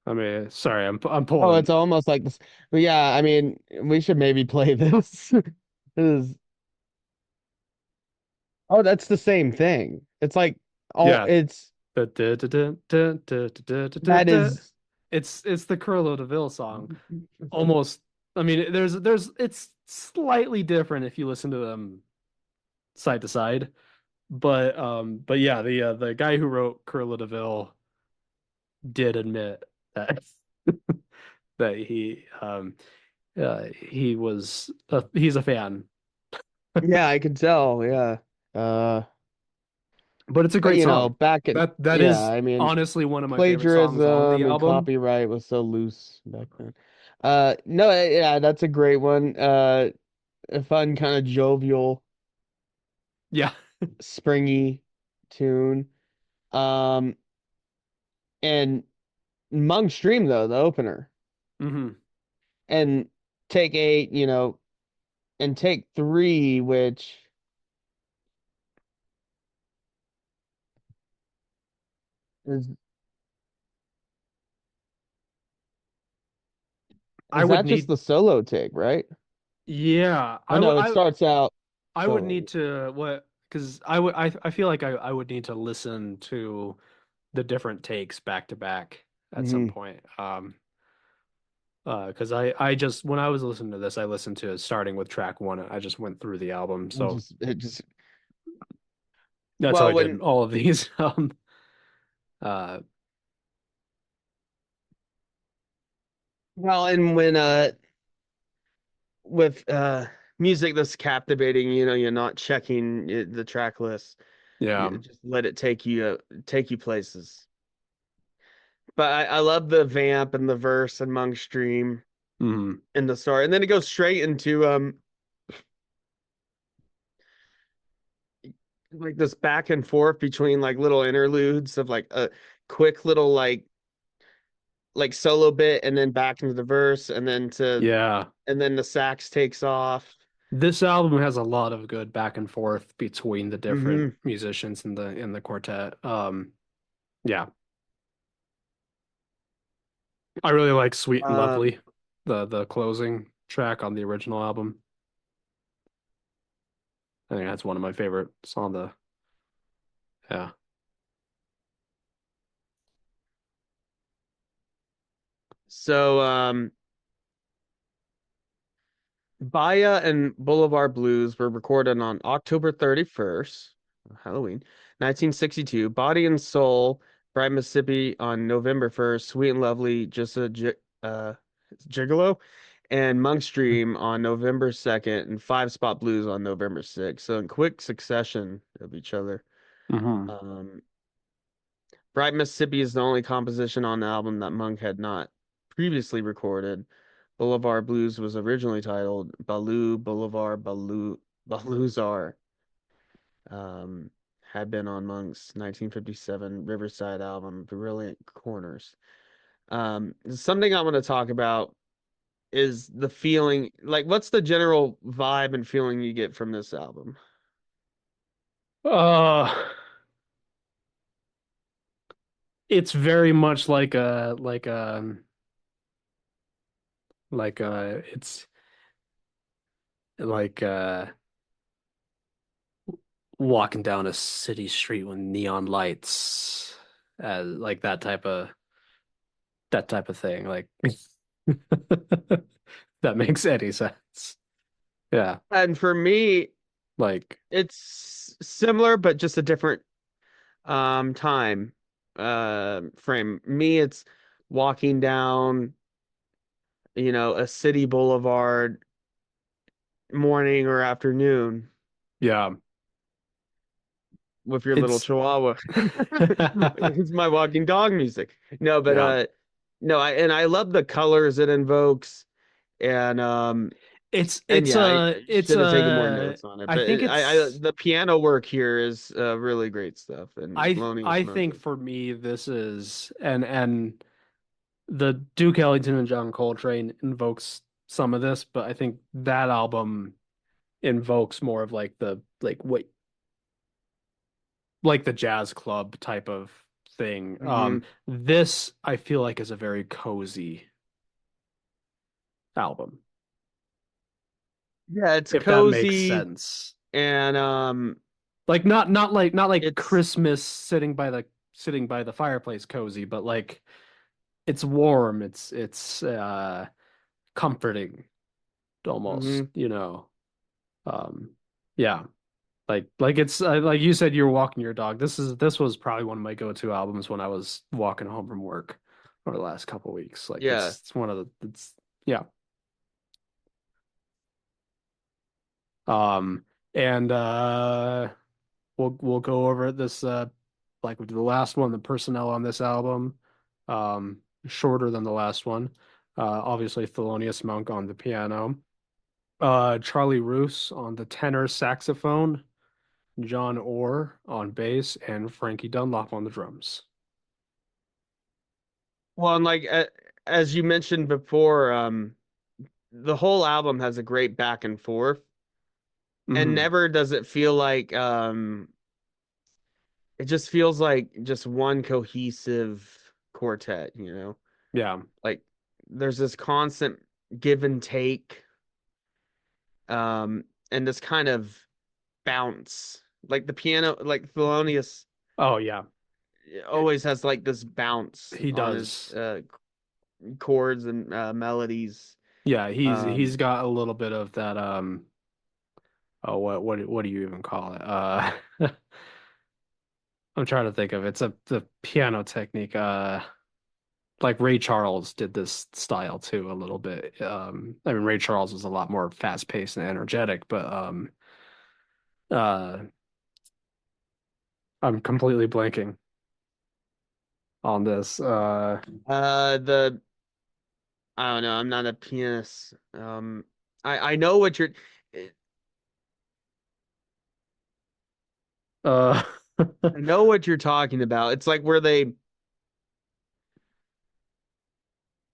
I mean, sorry, I'm oh, pulling. it's almost like this. But yeah, I mean, we should maybe play this. This is oh, that's the same thing. It's like all Yeah. it's that is It's the Curlo DeVille song. Almost. I mean, there's it's slightly different if you listen to them side to side, but yeah, the guy who wrote Curlo DeVille did admit that that he was he's a fan, yeah, I can tell. Yeah. Uh, but it's a but great song. back in That yeah, is I mean, honestly one of my favorite songs on the plagiarism and album. copyright was so loose back then. No, yeah, that's a great one. A fun kind of jovial, Yeah. springy tune. Um, and Mung Stream though, the opener, Hmm. and take eight, and take three, which is I is would that just need the solo take, right? Yeah, Oh no, it starts out I would solo. need to what because I feel like I would need to listen to the different takes back to back at some Hmm. point. Because I just when I was listening to this, I listened to it starting with track one. I just went through the album, so It just that's how well I did when all of these. Uh, well and when with music that's captivating, you're not checking the track list. yeah. You just let it take you places. But I love the vamp and the verse and Mung Stream Mm, in the start, and then it goes straight into like this back and forth between like little interludes of like a quick little like solo bit and then back into the verse yeah. and then the sax takes off. This album has a lot of good back and forth between the different Hmm. musicians in the quartet. Yeah. I really like Sweet and Um, Lovely, the closing track on the original album. I think that's one of my favorites on the yeah. so Baya and Boulevard Blues were recorded on October 31st, Halloween, 1962. Body and Soul, Bright Mississippi on November 1st. Sweet and Lovely, Just a Gigolo, and Monk Stream on November 2nd, and Five Spot Blues on November 6th. So in quick succession of each other. Hmm. Um, Bright Mississippi is the only composition on the album that Monk had not previously recorded. Boulevard Blues was originally titled Baloo Boulevard Baluzar. Um, had been on Monk's 1957 Riverside album, Brilliant Corners. Something I want to talk about is the feeling, like, what's the general vibe and feeling you get from this album? Uh, it's very much it's like walking down a city street with neon lights, like that type of thing. Like that makes any sense. Yeah, And for me, like it's similar, but just a different time frame. Me, it's walking down, a city boulevard morning or afternoon. Yeah. with your little It's chihuahua. It's my walking dog music. No, but yeah. no, I love the colors it invokes, and and yeah, I It's should have taken more notes on it. I But think I it's the piano work here is really great stuff, and Thelonious I Monk. think for me this is and the Duke Ellington and John Coltrane invokes some of this, but I think that album invokes more of like the like what like the jazz club type of thing. Hmm. This I feel like is a very cozy album, Yeah, it's if that makes cozy, sense. and Like not like it's Christmas sitting by the fireplace cozy, but like it's warm, it's comforting almost, mhm. you know. Um yeah. Like it's like you said you were walking your dog. This was probably one of my go-to albums when I was walking home from work over the last couple weeks. Like Yeah. it's one of the it's yeah. Um and we'll go over this like with the last one, the personnel on this album. Shorter than the last one. Obviously Thelonious Monk on the piano. Charlie Roos on the tenor saxophone. John Orr on bass, and Frankie Dunlop on the drums. Well, and like as you mentioned before, the whole album has a great back and forth, and Hmm. never does it feel like it just feels like just one cohesive quartet, you know? Yeah. Like there's this constant give and take, and this kind of bounce. Like the piano, like Thelonious Oh yeah, always has like this bounce he on his does. chords and melodies. Yeah, he's Um, got a little bit of that oh what do you even call it? I'm trying to think of it. It's a the piano technique. Like Ray Charles did this style too a little bit. I mean Ray Charles was a lot more fast-paced and energetic, but uh I'm completely blanking on this. the I don't know. I'm not a pianist. I know what you're. Uh I know what you're talking about. It's like where they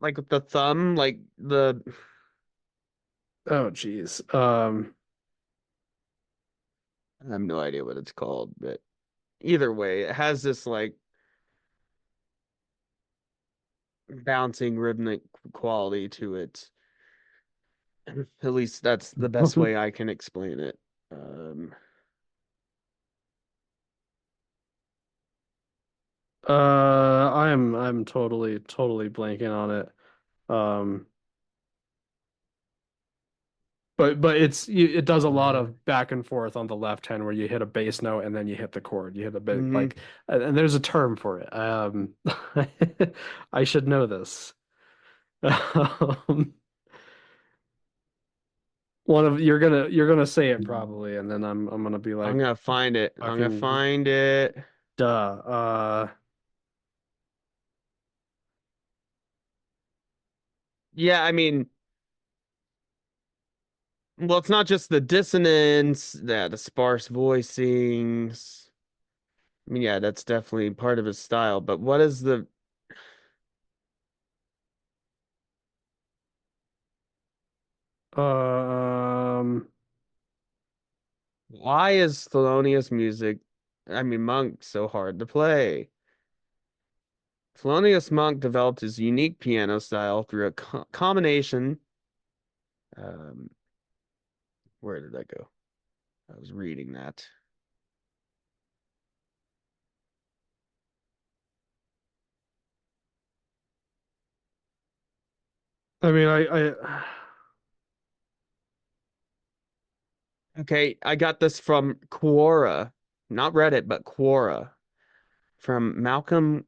like with the thumb, like the. oh geez. I have no idea what it's called, but either way, it has this like bouncing rhythmic quality to it. At least that's the best way I can explain it. Um, I'm totally blanking on it. Um, but it does a lot uh, of back and forth on the left hand where you hit a bass note and then you hit the chord. You hit a bit mhm. like, and there's a term for it. I should know this. Um, one of you're gonna say it probably, and then I'm gonna be I'm like, gonna find it. I'm gonna fucking find it. duh. Yeah, I mean, well, it's not just the dissonance, the sparse voicings. I mean, yeah, that's definitely part of his style, but what is the Um, why is Thelonious music, I mean, Monk so hard to play? Thelonious Monk developed his unique piano style through a combination. Um, where did that go? I was reading that. I mean, I Okay, I got this from Quora, not Reddit, but Quora from Malcolm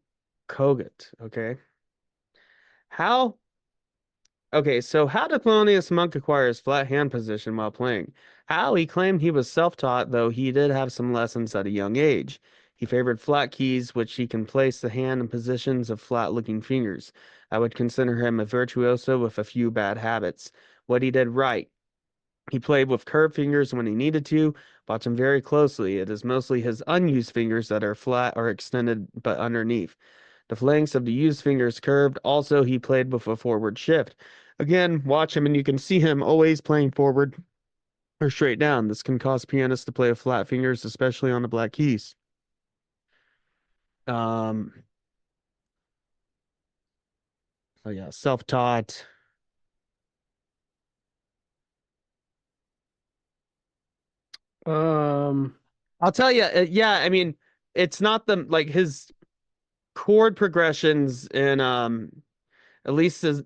Kogut. Okay, how Okay, so how did Thelonious Monk acquire his flat hand position while playing? How he claimed he was self-taught, though he did have some lessons at a young age. He favored flat keys, which he can place the hand in positions of flat-looking fingers. I would consider him a virtuoso with a few bad habits. What he did right. He played with curved fingers when he needed to. Watch him very closely. It is mostly his unused fingers that are flat or extended but underneath. The flanks of the used fingers curved. Also, he played with a forward shift. Again, watch him and you can see him always playing forward or straight down. This can cause pianists to play with flat fingers, especially on the black keys. Um, oh yeah, self-taught. Um, I'll tell you, yeah, I mean, it's not the like his chord progressions and at least his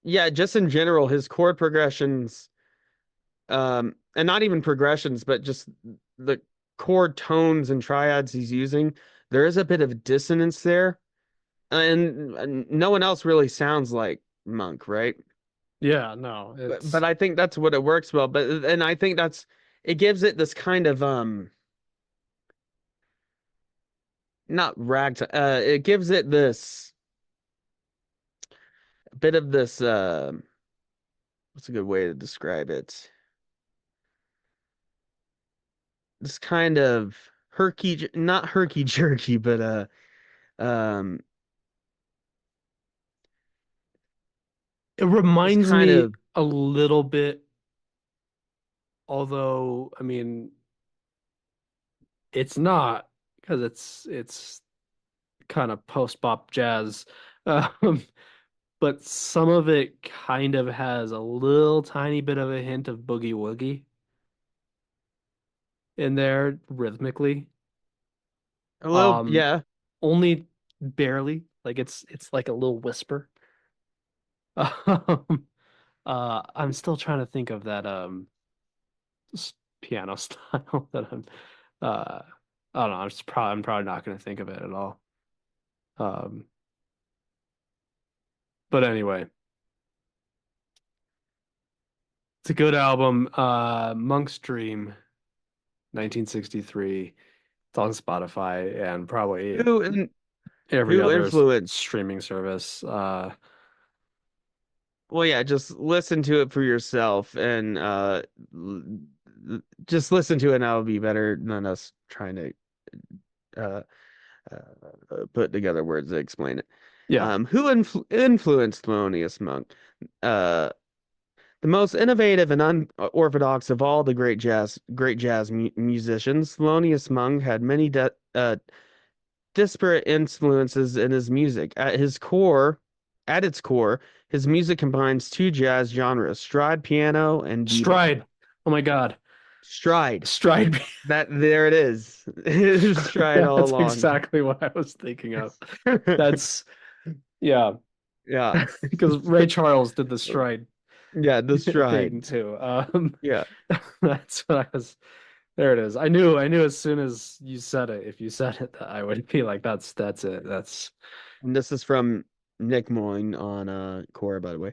yeah, just in general, his chord progressions, and not even progressions, but just the chord tones and triads he's using, there is a bit of dissonance there. And no one else really sounds like Monk, right? yeah, no, But it's I think that's what it works well. But and I think that's it gives it this kind of not ragtime it gives it this bit of this what's a good way to describe it? This kind of not herky jerky, but um it this reminds kind me of a little bit, although I mean it's not because it's kind of post-bop jazz. Um, but some of it kind of has a little tiny bit of a hint of boogie woogie in there rhythmically. a little, Um, yeah. only barely. Like it's like a little whisper. Um, I'm still trying to think of that piano style that uh I don't know, I'm probably not gonna think of it at all. Um, but anyway, it's a good album. Monk's Dream, 1963. It's on Spotify and probably Who in, every who other influenced? streaming service. Well, yeah, just listen to it for yourself and l- just listen to it and that'll be better than us trying to uh, put together words to explain it. Yeah, Who influenced Thelonious Monk? Uh, the most innovative and unorthodox of all the great jazz musicians, Thelonious Monk had many disparate influences in his music. At its core, his music combines two jazz genres, stride piano and bebop. Stride. Oh my God. Stride. Stride. That there it is. It's stride all That's along. exactly what I was thinking of. That's yeah, Yeah. because Ray Charles did the stride Yeah, the stride. thing too. Yeah. That's what I was. There it is. I knew as soon as you said it, if you said it, that I would be like, that's it. That's And this is from Nick Moyne on Cora, by the way.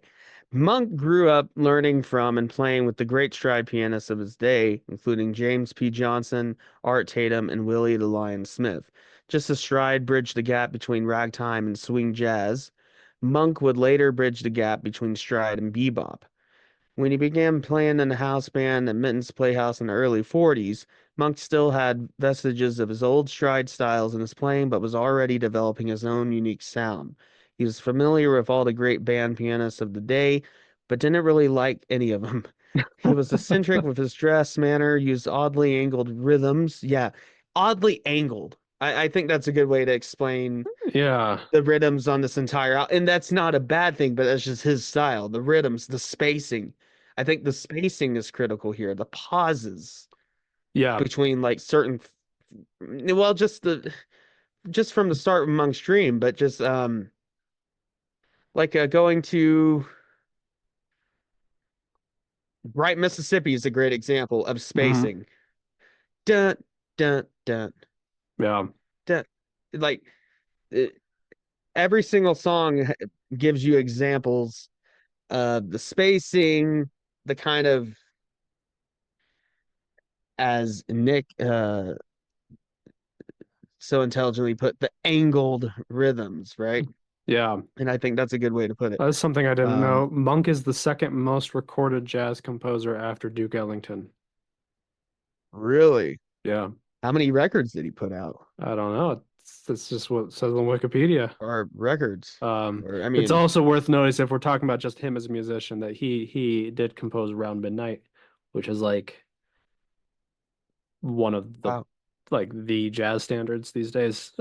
Monk grew up learning from and playing with the great stride pianists of his day, including James P. Johnson, Art Tatum, and Willie the Lion Smith. Just as stride bridged the gap between ragtime and swing jazz, Monk would later bridge the gap between stride and bebop. When he began playing in the house band at Minton's Playhouse in the early 40s, Monk still had vestiges of his old stride styles in his playing, but was already developing his own unique sound. He was familiar with all the great band pianists of the day, but didn't really like any of them. He was eccentric with his dress, manner, used oddly angled rhythms. Yeah, oddly angled. I think that's a good way to explain yeah, the rhythms on this and that's not a bad thing, but that's just his style. The rhythms, the spacing. I think the spacing is critical here. The pauses yeah. between like certain, well, just from the start of Monk's Dream, but just like going to Bright Mississippi is a great example of Hmm. spacing. Dun dun dun Yeah. dun. Like it, every single song gives you examples the spacing, the kind of, as Nick so intelligently put, the angled rhythms, right? Yeah, And I think that's a good way to put it. that's something I didn't Um, know. Monk is the second most recorded jazz composer after Duke Ellington. really, Yeah, how many records did he put out? I don't know. It's just what it says on Wikipedia. Or records? Or I It's mean, also worth noticing if we're talking about just him as a musician that he did compose Around Midnight, which is like one of the wow, like the jazz standards these days.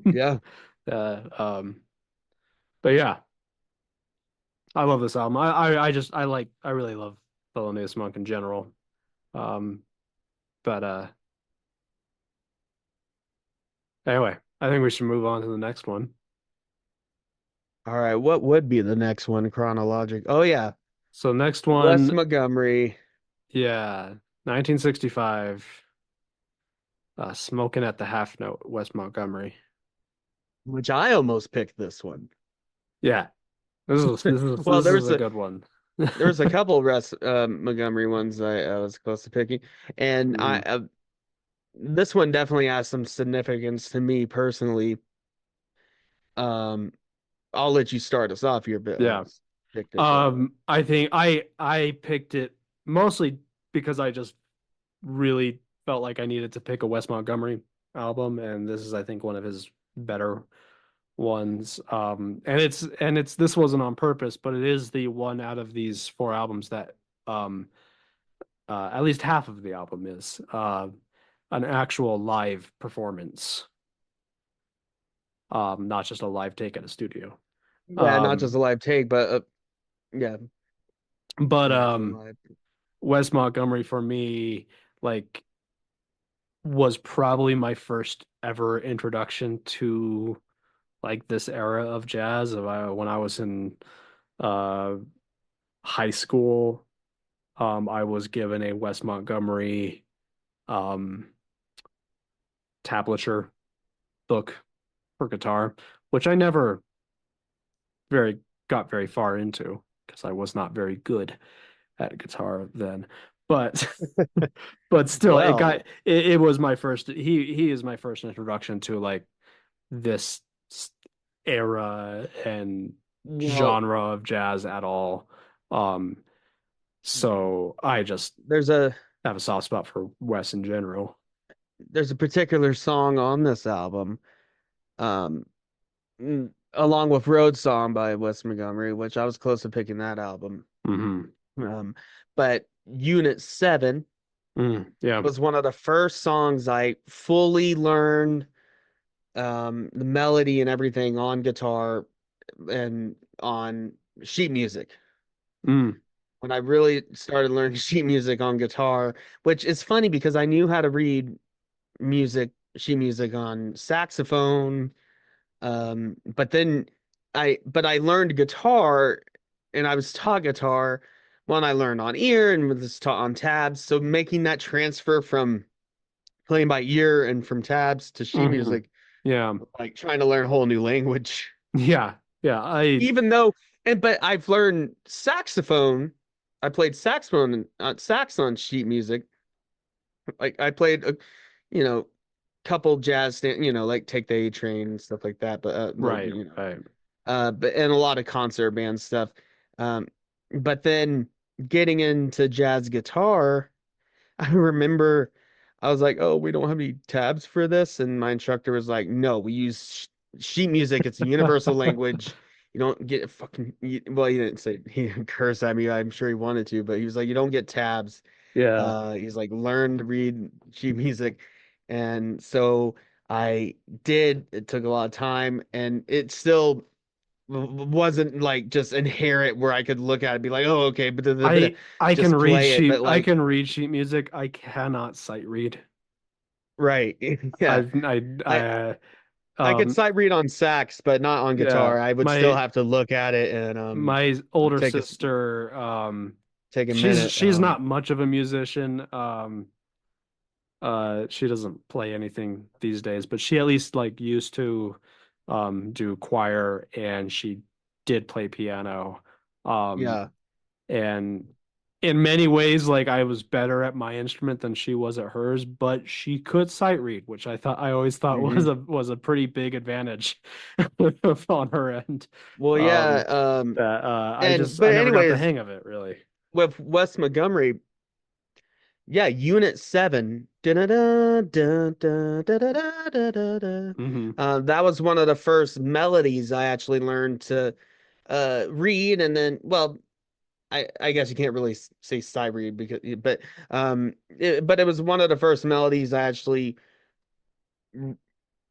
yeah. Uh, um, but yeah, I love this album. I really love Thelonious Monk in general. Um, but anyway, I think we should move on to the next one. All right, what would be the next one chronologic? Oh yeah, So next Wes one, Montgomery, yeah, 1965, Smoking at the Half Note, Wes Montgomery. which I almost picked this one. Yeah, Well, this is a good one. there was a couple Wes Montgomery ones I was close to picking, and I Mm, this one definitely has some significance to me personally. Um, I'll let you start us off here, but yeah. picked it, but I think I picked it mostly because I just really felt like I needed to pick a Wes Montgomery album, and this is I think one of his better ones. And it's this wasn't on purpose, but it is the one out of these four albums that um at least half of the album is an actual live performance, not just a live take at a studio. yeah, not just Um, a live take, but yeah, but an actual live. Wes Montgomery for me, like, was probably my first ever introduction to like this era of jazz. When I was in uh high school, I was given a Wes Montgomery um tablature book for guitar, which I never very got very far into because I was not very good at guitar then. But but still Well, it was my first he is my first introduction to like this era and well, genre of jazz at all. Um, so I just there's a have a soft spot for Wes in general. there's a particular song on this album, along with Road Song by Wes Montgomery, which I was close to picking that album. Hmm. Um, but Unit 7 Yeah. was one of the first songs I fully learned the melody and everything on guitar and on sheet music. Mm. When I really started learning sheet music on guitar, which is funny because I knew how to read sheet music on saxophone. But I learned guitar and I was taught guitar when I learned on ear and was taught on tabs. So making that transfer from playing by ear and from tabs to sheet Hmm. music, Yeah. like trying to learn a whole new language. Yeah. Yeah. Even though, but I've learned saxophone. I played saxophone, sax on sheet music. Like I played, you know, couple like Take the A Train and stuff like that. But Right. Right. but and a lot of concert band stuff. Um, but then getting into jazz guitar, I remember I was like, "Oh, we don't have any tabs for this," and my instructor was like, "No, we use sheet music. It's a universal language. You don't get well, he didn't say he didn't curse at me. I'm sure he wanted to, but he was like, you don't get tabs. Yeah. He's like, learn to read sheet music, and so I did. It took a lot of time, and it still wasn't like just inherent where I could look at it and be like, oh, okay, but I can just read play it. sheet But I like, can read sheet music. I cannot sight read. right, yeah, I've I I I I could sight read on sax, but not on yeah, guitar. I would still my have to look at it and my older take a sister, take a minute. she's not much of a musician. She doesn't play anything these days, but she at least like used to do choir, and she did play piano. Um, Yeah. and in many ways, like I was better at my instrument than she was at hers, but she could sight read, which I always thought Hmm. was a pretty big advantage on her end. Well, yeah. Um, that But I never got the anyways, hang of it really. with Wes Montgomery, yeah, Unit 7. Da-da-da, da-da, da-da-da, da-da-da. Hmm. That was one of the first melodies I actually learned to read, and then, well, I guess you can't really say sight read because, but it was one of the first melodies I actually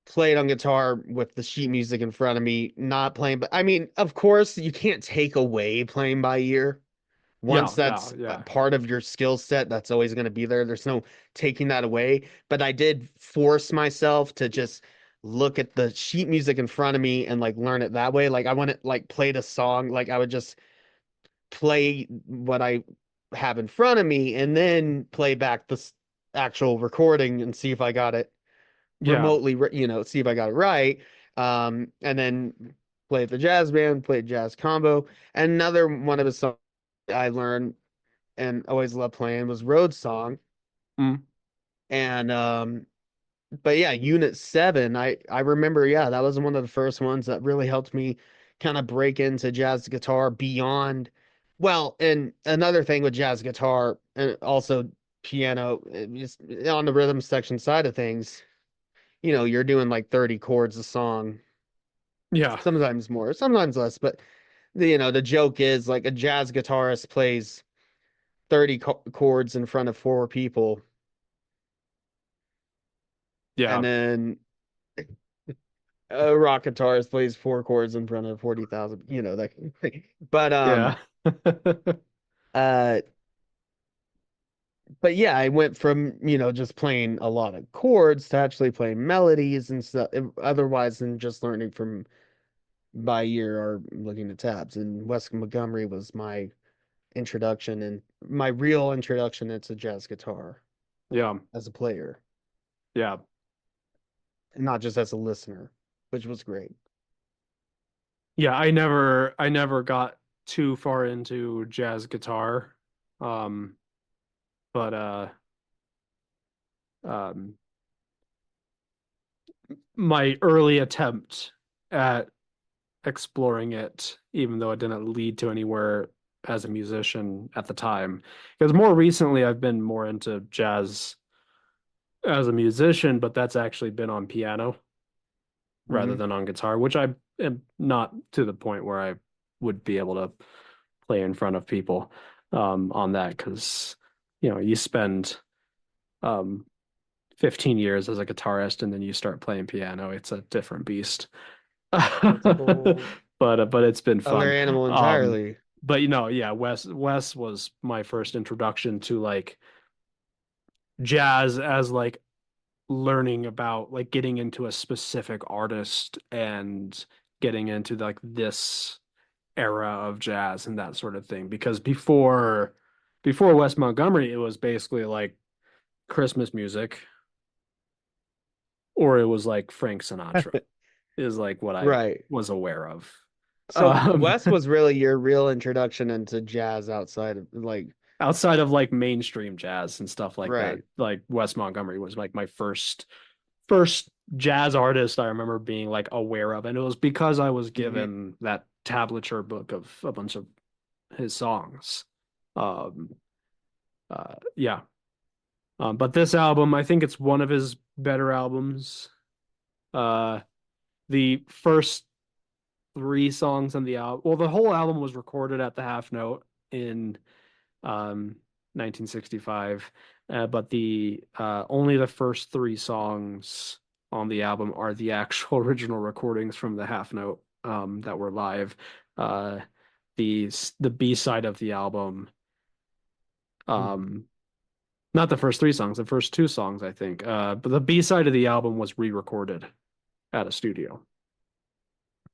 played on guitar with the sheet music in front of me, not playing. But I mean, of course, you can't take away playing by ear. Once Yeah, yeah, that's a yeah, part of your skill set, that's always going to be there. There's no taking that away. But I did force myself to just look at the sheet music in front of me and like learn it that way. Like I wouldn't like play the song, like I would just play what I have in front of me and then play back the actual recording and see if I got it yeah, remotely, see if I got it right. And then play the jazz band, play jazz combo. And another one of his songs I learned and always loved playing was Road Song. mm, And but yeah, Unit 7, I remember, yeah, that was one of the first ones that really helped me kind of break into jazz guitar beyond, well, and another thing with jazz guitar and also piano, just on the rhythm section side of things, you're doing like 30 chords a song, yeah, sometimes more, sometimes less, but the joke is like a jazz guitarist plays 30 chords in front of four people, yeah, and then a rock guitarist plays four chords in front of 40,000, that kind of thing. But yeah, uh but yeah, I went from, just playing a lot of chords to actually playing melodies and stuff otherwise than just learning from by ear or looking at tabs. And Wes Montgomery was my introduction and my real introduction into jazz guitar yeah, as a player yeah. and not just as a listener, which was great. Yeah, I never got too far into jazz guitar. Um, but um my early attempt at exploring it, even though it didn't lead to anywhere as a musician at the time. Because more recently I've been more into jazz as a musician, but that's actually been on piano rather Hmm. than on guitar, which I am not to the point where I would be able to play in front of people on that because you spend um 15 years as a guitarist and then you start playing piano, it's a different beast. It's a whole But it's been other fun. animal Um, entirely. but yeah, Wes was my first introduction to like jazz as like learning about like getting into a specific artist and getting into like this era of jazz and that sort of thing. Because before Wes Montgomery, it was basically like Christmas music or it was like Frank Sinatra is like what I Right. was aware of. So Um, Wes was really your real introduction into jazz outside of like, outside of like mainstream jazz and stuff like that, right. like Wes Montgomery was like my first jazz artist I remember being like aware of, and it was because I was Hmm. given that tablature book of a bunch of his songs. Um, yeah. But this album, I think it's one of his better albums. Uh, the first three songs on the album, well, the whole album was recorded at the half note in um 1965, but the only the first three songs on the album are the actual original recordings from the half note that were live. Uh, the B side of the album, um, not the first three songs, the first two songs, I think. But the B side of the album was re-recorded at a studio.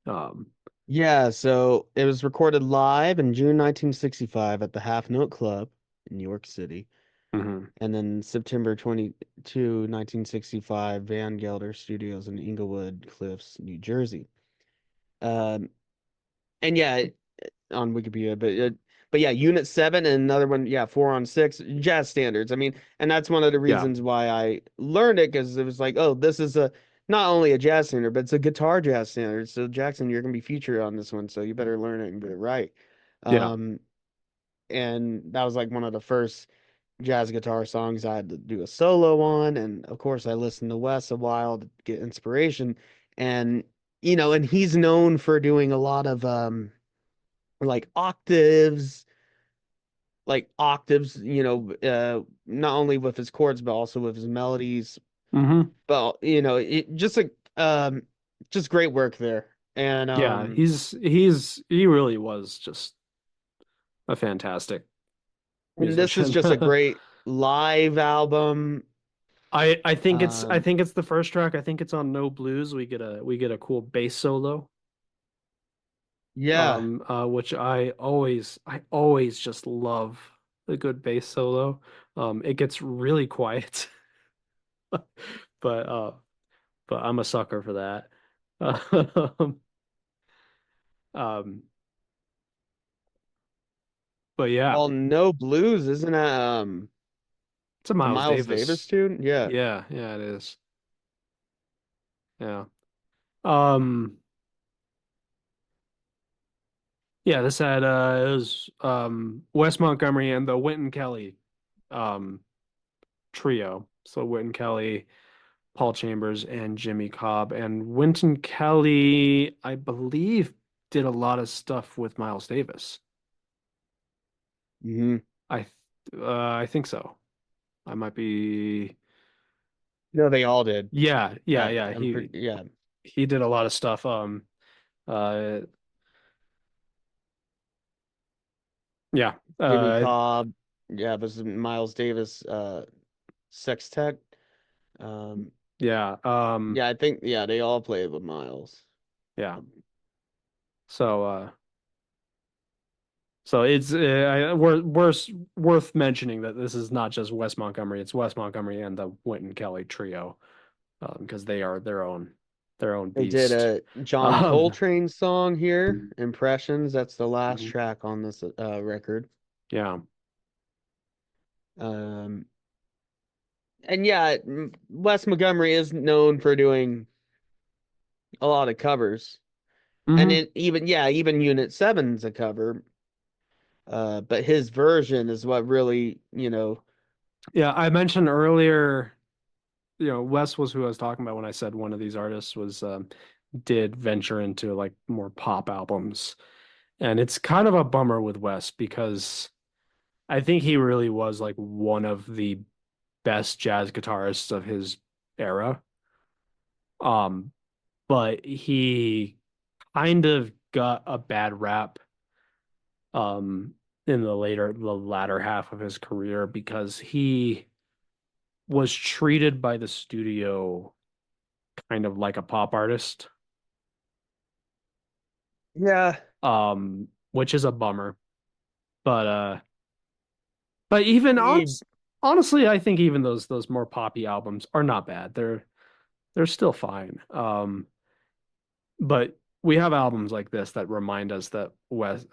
Um, Yeah, so it was recorded live in June 1965 at the Half Note Club in New York City. mhm. And then September 22, 1965, Van Gelder Studios in Inglewood Cliffs, New Jersey. Um, and yeah, on Wikipedia, but yeah, Unit 7 and another one, yeah, 4 on 6 jazz standards. I mean, and that's one of the Yeah. reasons why I learned it because it was like, oh, this is a not only a jazz standard, but it's a guitar jazz standard. So Jackson, you're gonna be featured on this one, so you better learn it and get it right. Yeah. Um, and that was like one of the first jazz guitar songs I had to do a solo on, and of course I listened to Wes a while to get inspiration, and and he's known for doing a lot of like octaves, not only with his chords but also with his melodies. Hmm. But just great work there. And Yeah, he really was just a fantastic this is musician. just a great live album. I Um, think it's the first track. I think it's on No Blues. We get a cool bass solo. yeah. Which I always just love a good bass solo. It gets really quiet, but uh but I'm a sucker for that. Um, um but yeah, Well, No Blues, isn't that it's a a Miles Miles Davis Davis. tune? Yeah. Yeah, yeah, it is. Yeah. Um yeah, this had it was Wes Montgomery and the Wynton Kelly um trio. So Wynton Kelly, Paul Chambers, and Jimmy Cobb. And Wynton Kelly, I believe, did a lot of stuff with Miles Davis. Hmm. I I think so. I might be. No, they all did. Yeah. I'm pretty, yeah. He did a lot of stuff. Uh, yeah. Jimmy Cobb, yeah, this is Miles Davis, sextet. Um, Yeah. yeah, I think, yeah, they all played with Miles. Yeah. So, so it's worth mentioning that this is not just Wes Montgomery. It's Wes Montgomery and the Wynton Kelly trio, because they are their own They did beast. a John Um, Coltrane song here, Impressions. That's the last mhm. track on this record. Yeah. Um, and yeah, Wes Montgomery is known for doing a lot of covers. And Hmm. it even Unit Seven's a cover. But his version is what really, Yeah, I mentioned earlier, Wes was who I was talking about when I said one of these artists was did venture into like more pop albums. And it's kind of a bummer with Wes because I think he really was like one of the best jazz guitarists of his era. Um, but he kind of got a bad rap um in the latter half of his career because he was treated by the studio kind of like a pop artist, yeah, which is a bummer. But but even he honestly, I think even those more poppy albums are not bad. They're still fine. But we have albums like this that remind us that Wes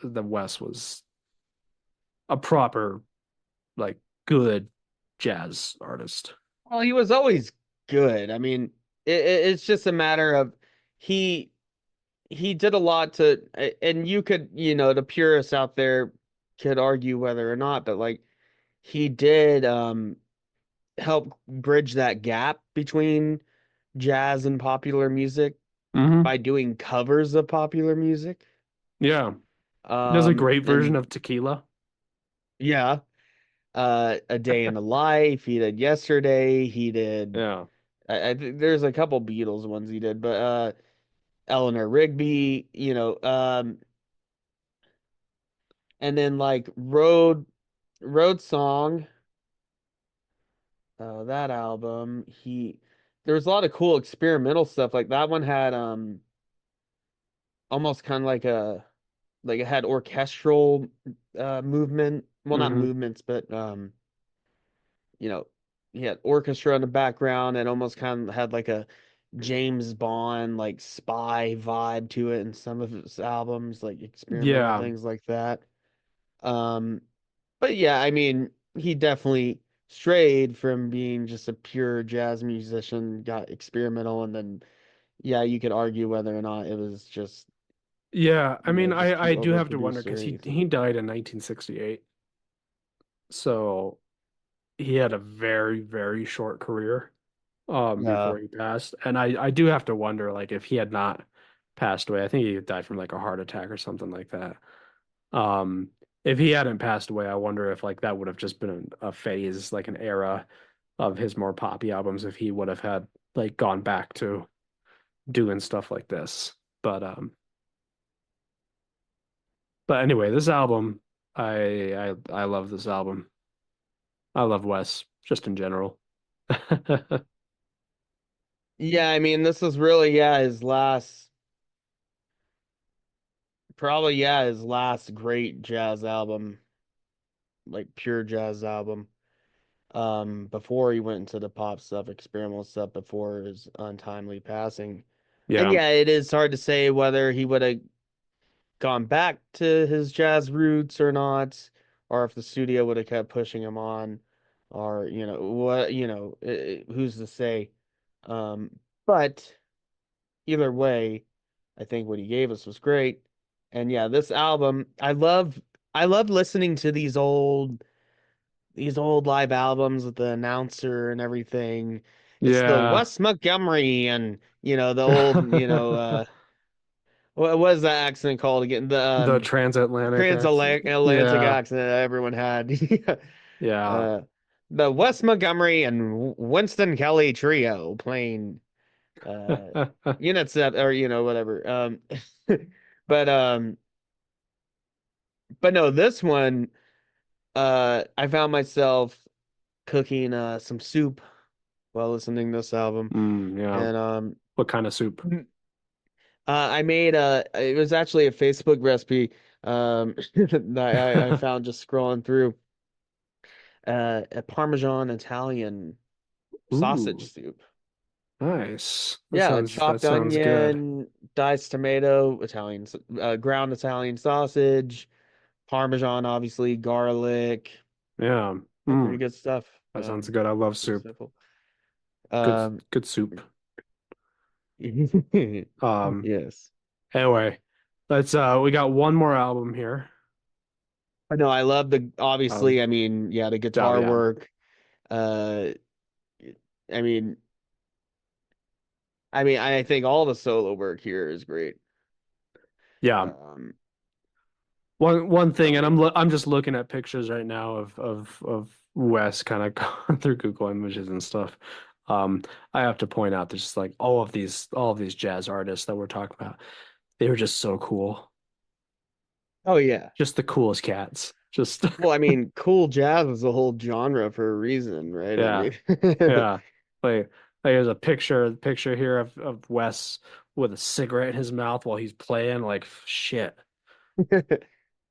was a proper like good jazz artist. well, he was always good. I mean, it's just a matter of he he did a lot and you could, the purists out there could argue whether or not, but like he did help bridge that gap between jazz and popular music Hmm. by doing covers of popular music. Yeah. He does a great version And of Tequila. yeah, A Day in the Life, he did Yesterday, he did Yeah. I think there's a couple Beatles ones he did, but Eleanor Rigby, and then like Road Song, that album, there was a lot of cool experimental stuff. Like that one had almost kind of like it had orchestral movement. Well, not Hmm. movements, but you know, he had orchestra in the background and almost kind of had like a James Bond, like spy vibe to it in some of his albums, like experimental Yeah. things like that. Um, but yeah, I mean, he definitely strayed from being just a pure jazz musician, got experimental, and then yeah, you could argue whether or not it was just, Yeah, I mean, just too I do have to wonder overproduced or because anything. he died in 1968, so he had a very very short career Yeah. before he passed, and I do have to wonder like if he had not passed away, I think he died from like a heart attack or something like that. Um, if he hadn't passed away, I wonder if like that would have just been a phase, like an era of his more poppy albums, if he would have had like gone back to doing stuff like this. But anyway, this album, I love this album. I love Wes just in general. Yeah, I mean, this is really, yeah, his last, probably, yeah, his last great jazz album, like pure jazz album. Before he went into the pop stuff, experimental stuff before his untimely passing. And Yeah. yeah, it is hard to say whether he would have gone back to his jazz roots or not, or if the studio would have kept pushing him on, or what, who's to say? Um, but either way, I think what he gave us was great. And yeah, this album, I love listening to these old live albums with the announcer and everything. It's the Yeah. Wes Montgomery and the old, what was that accent called again? The The transatlantic accent. transatlantic Yeah. accent that everyone had. Yeah. uh, the Wes Montgomery and Winston Kelly trio playing units that or whatever. But but no, this one I found myself cooking some soup while listening to this album. Yeah. And What kind of soup? I made it was actually a Facebook recipe that I found just scrolling through a Parmesan Italian sausage Ooh, soup. nice. Yeah, That chopped sounds good. onion, diced tomato, ground Italian sausage, Parmesan, obviously, garlic, Yeah. pretty good stuff. That sounds good. I love Pretty soup. simple. Good Um, good soup. Um yes. anyway, let's we got one more album here. I know I love Um obviously, I mean, yeah, the yeah, guitar yeah. work. Uh, I mean, I think all the solo work here is great. Yeah. Um, One thing, and so I'm just looking at pictures right now of Wes kind of going through Google Images and stuff. I have to point out there's just like all of these jazz artists that we're talking about. They were just so cool. oh yeah. Just the coolest cats. Just Well, I mean, cool jazz is a whole genre for a reason, right? I yeah, mean, yeah. Like, there's a picture here of Wes with a cigarette in his mouth while he's playing. Like shit.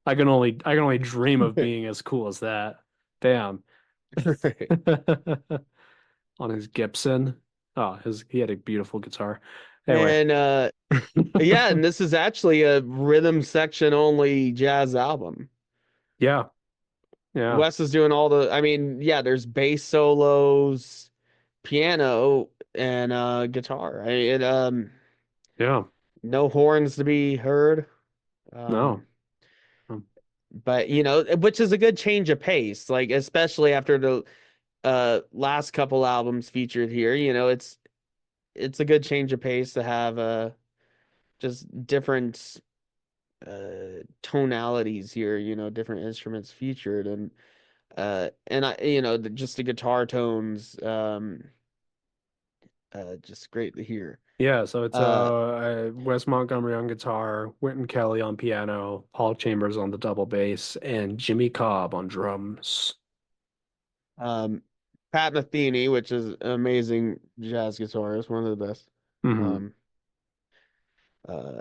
I can only dream of being as cool as that. Damn. right. On his Gibson. Oh, his he had a beautiful guitar. Anyway. And yeah, and this is actually a rhythm section only jazz album. Yeah. Yeah. Wes is doing all the, I mean, yeah, there's bass solos, piano, and guitar. Yeah. No horns to be heard. No. Um, but which is a good change of pace, like especially after the last couple albums featured here. It's a good change of pace to have just different tonalities here, different instruments featured and I just the guitar tones just great to hear. Yeah, so it's Uh Wes Montgomery on guitar, Wynton Kelly on piano, Paul Chambers on the double bass, and Jimmy Cobb on drums. um Pat Metheny, which is an amazing jazz guitarist, one of the best. Hmm. Um uh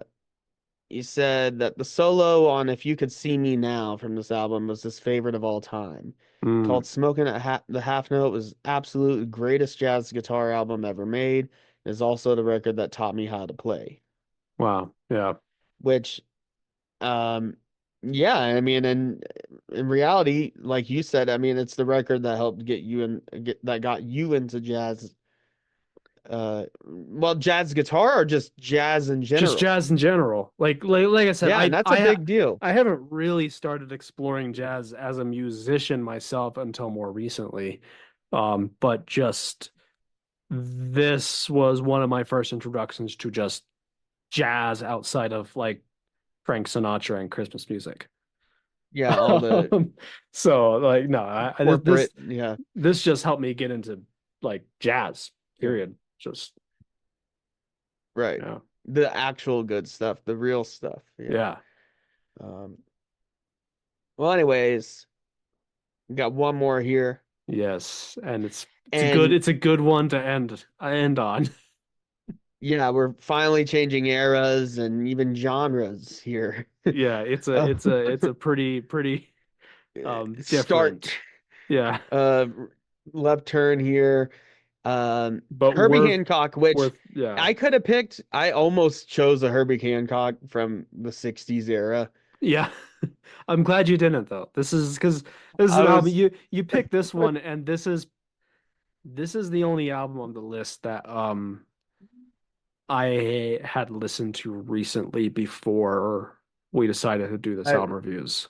he said that the solo on If You Could See Me Now from this album was his favorite of all time. Mm. Called Smokin' at the Half Note was absolute greatest jazz guitar album ever made. is also the record that taught me how to play. Wow. Yeah. Which, um, yeah, I mean, and in reality, like you said, I mean, it's the record that helped that got you into jazz. Well, jazz guitar or just jazz in Just general. jazz in general. Like I said, Yeah, and that's a big deal. I haven't really started exploring jazz as a musician myself until more recently. But just this was one of my first introductions to just jazz outside of like Frank Sinatra and Christmas music. Yeah, all the So like no, corporate, yeah, this just helped me get into like jazz, yeah, period. Just right. yeah. The actual good stuff, the real stuff. Yeah. Yeah. Um, well, anyways, we got one more here. Yes. And And it's a good one to end on. yeah, we're finally changing eras and even genres here. Yeah, Uh, it's a pretty start different. Yeah. uh left turn here. But Herbie Hancock, which yeah. I could have picked. I almost chose a Herbie Hancock from the 60s era. Yeah. I'm glad you didn't though. This is I an album was you picked this one and this is the only album on the list that I had listened to recently before we decided to do this I album reviews.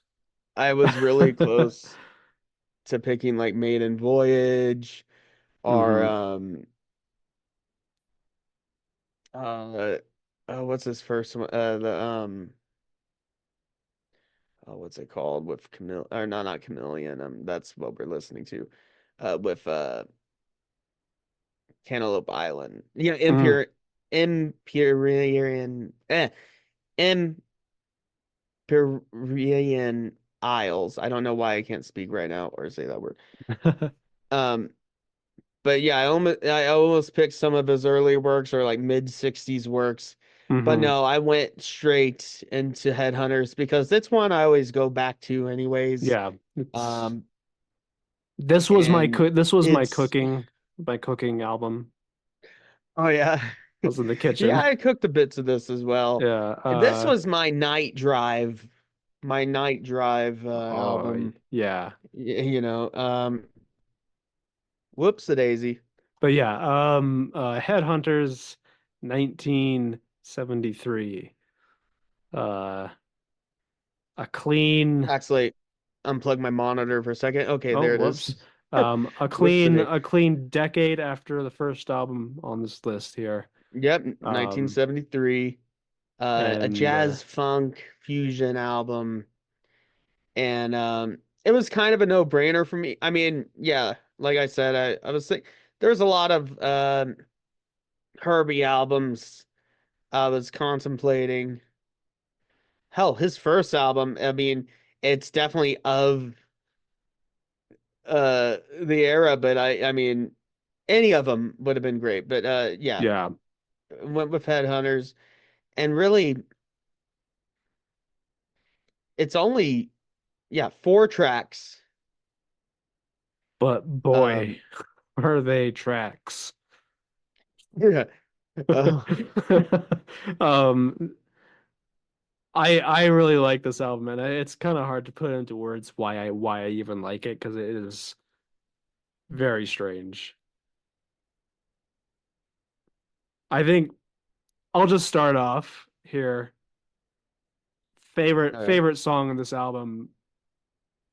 I was really close to picking like Maiden Voyage or Hmm. uh oh, what's his first one? The oh, what's it called with Camille or no, not Chameleon. That's what we're listening to. With Cantaloupe Island. Yeah, Mm. Empyrean Empyrean Isles. I don't know why I can't speak right now or say that word. Um, but yeah, I almost picked some of his early works or like mid 60s works. But Hmm. no, I went straight into Headhunters because it's one I always go back to anyways. Yeah, it's Um, and this was it's my cooking album. oh yeah. I was in the Yeah, kitchen. I cooked a bit to this as well. Yeah. This was my night drive Oh album. yeah. You know, whoops a daisy. But yeah, Headhunters 1973. Uh a clean Actually, unplug my monitor for a second. Okay, oh there it is. whoops. Whoops a day. A clean decade after the first album on this list here. Yep, Um 1973. A and jazz funk fusion album, and it was kind of a no-brainer for me. I mean, yeah, like I said, I was think there's a lot of Herbie albums I was contemplating. Hell, his first album, I mean, it's definitely of the era, but I mean, any of them would have been great. But yeah, yeah, went with Headhunters, and really, it's only yeah 4 tracks. but boy, Um, are they tracks. yeah, uh, Um I really like this album, and it's kind of hard to put into words why I even like it because it is very strange. I think I'll just start off here. all right. Favorite song on this album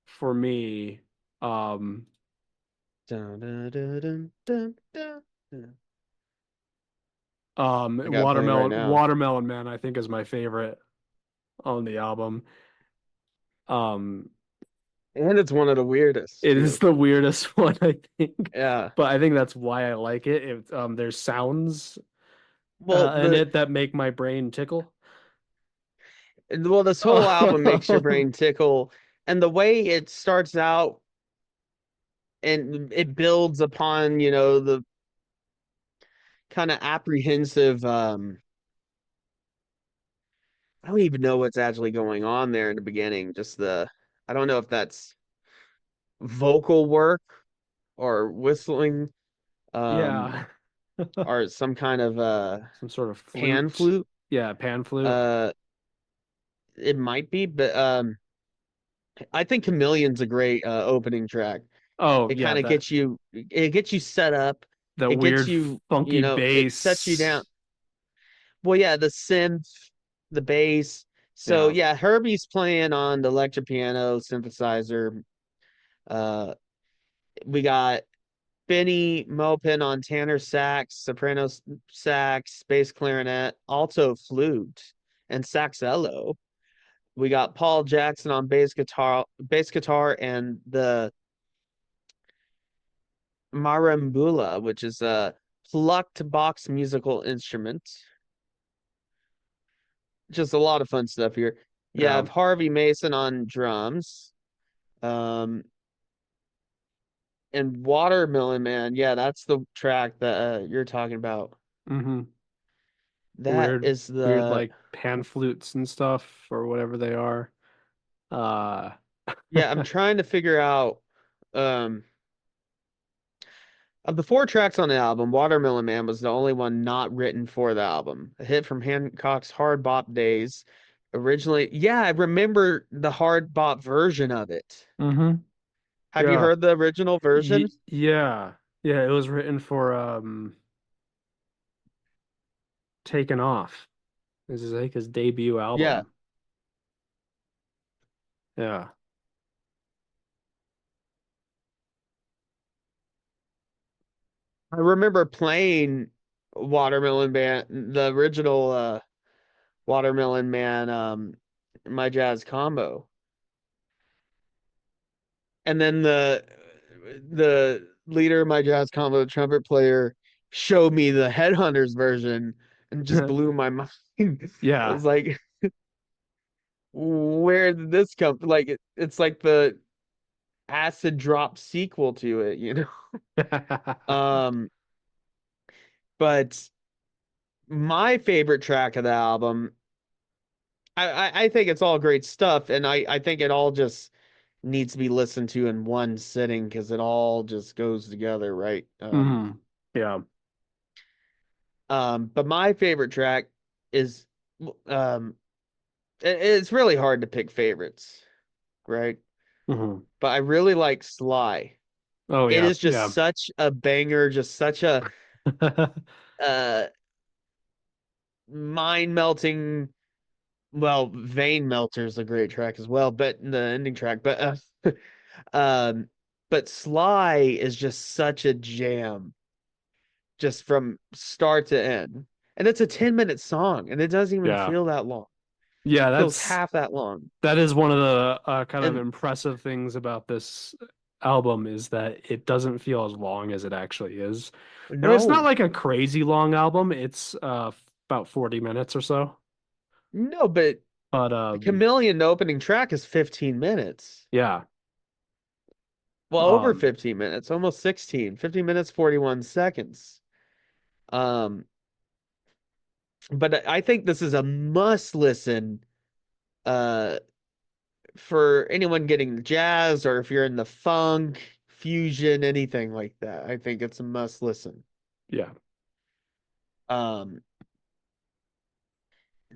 for me, um, Dun, dun, dun, dun, dun, dun, dun. I got it playing right now, Watermelon Man, I think is my favorite on the album. Um, and it's one of the weirdest it is too. the weirdest one, I think, Yeah. but I think that's why I like it. There's sounds Well, in it that make my brain tickle. this whole album makes your brain tickle, and the way it starts out and it builds upon, the kind of apprehensive I don't even know what's actually going on there in the beginning. I don't know if that's vocal work or whistling. Um Yeah. or some kind of Some sort of pan flute. flute. Yeah, pan flute. Uh, it might be, but I think Chameleon's a great opening track. Oh, It yeah, kind of that gets you set up. the It gets weird you, funky it sets you down. bass. Well, yeah, the synth, the bass. So Yeah. yeah, Herbie's playing on the electric piano, synthesizer. Uh, we got Benny Maupin on tenor sax, soprano sax, bass clarinet, alto flute, and saxello. We got Paul Jackson on bass guitar, and the marambula, which is a plucked box musical instrument. Just a lot of fun stuff here. You Yeah. have Harvey Mason on drums. Um, and Watermelon Man, yeah, that's the track that you're talking about. Mm-hmm. That Weird, is weird the like pan flutes and stuff or whatever they are. Uh yeah, I'm trying to figure out um of the four tracks on the album, Watermelon Man was the only one not written for the album. A hit from Hancock's hard bop days. Originally, yeah, I remember the hard bop version of it. hmm Have you Yeah. heard the original version? Yeah. Yeah, it was written for Taken Off. This is like his debut Yeah. album. Yeah. I remember playing Watermelon Man, the original Watermelon Man, My Jazz Combo. And then the leader of My Jazz Combo, the trumpet player, showed me the Headhunters version and just blew my mind. I Yeah. was like, where did this come from? Like it's like the acid drop sequel to it, you know? Um, but my favorite track of the album, I think it's all great stuff, and I think it all just needs to be listened to in one sitting because it all just goes together, right? hmm Yeah. But my favorite track is um it's really hard to pick favorites, right? hmm But I really like Sly. Oh It yeah. is just Yeah. such a banger, just such a uh mind-melting, well, Vein Melter is a great track as well, but the ending track, um but Sly is just such a jam just from start to end. And it's a 10-minute song and it doesn't even Yeah. feel that long. Yeah, It feels that's half that long. that is one of the kind of And impressive things about this album is that it doesn't feel as long as it actually is. And it's not no, like a crazy long album. It's about 40 minutes or so. no, but But the Chameleon opening track is 15 minutes. yeah. Well, over Um 15 minutes, almost 16. 15 minutes, 41 seconds. Um, but I think this is a must listen uh for anyone getting jazz or if you're in the funk, fusion, anything like that. I think it's a must listen. yeah. Um,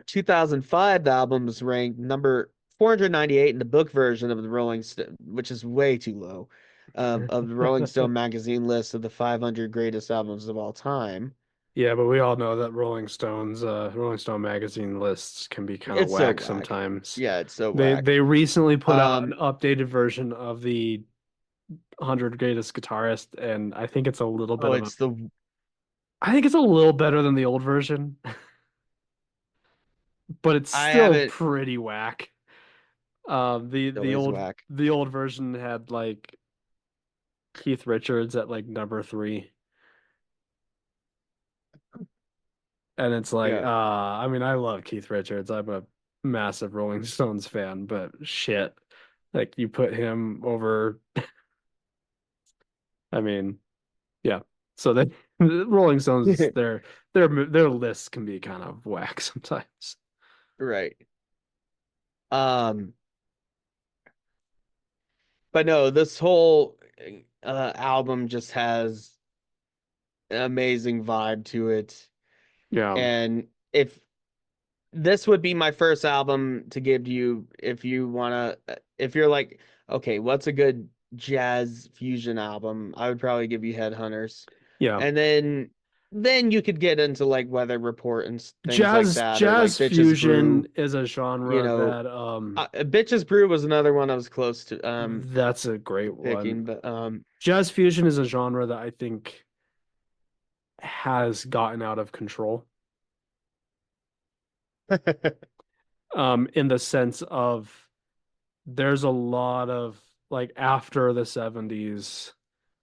2005, the album was ranked number 498 in the book version of the Rolling Stone, which is way too low, of the Rolling Stone magazine list of the 500 greatest albums of all time. Yeah, but we all know that Rolling Stone magazine lists can be kind of It's so whack whack. sometimes. Yeah, it's so They whack. they recently put out an Um, updated version of the 100 Greatest Guitarist, and oh, it's the I think it's a little better than the old version, but it's I still haven't. pretty whack. Still is whack. The old version had like Keith Richards at like number three, and it's like, Yeah, I mean, I love Keith Richards. I'm a massive Rolling Stones fan, but shit, like you put him over. I mean, yeah. So they the Rolling Stones, their lists can be kind of whack sometimes. right. Um, but no, this whole album just has amazing vibe to it. Yeah. And if this would be my first album to give you, if you're like, okay, what's a good jazz fusion album? I would probably give you Headhunters. Yeah. And then you could get into like Weather Report and things like that, or like Jazz Bitches Brew, fusion is a you genre know. that Bitches Brew was another one I was close that's a to great one. picking, but Jazz fusion is a genre that I think has gotten out of control. In the sense of there's a lot of like after the 70s,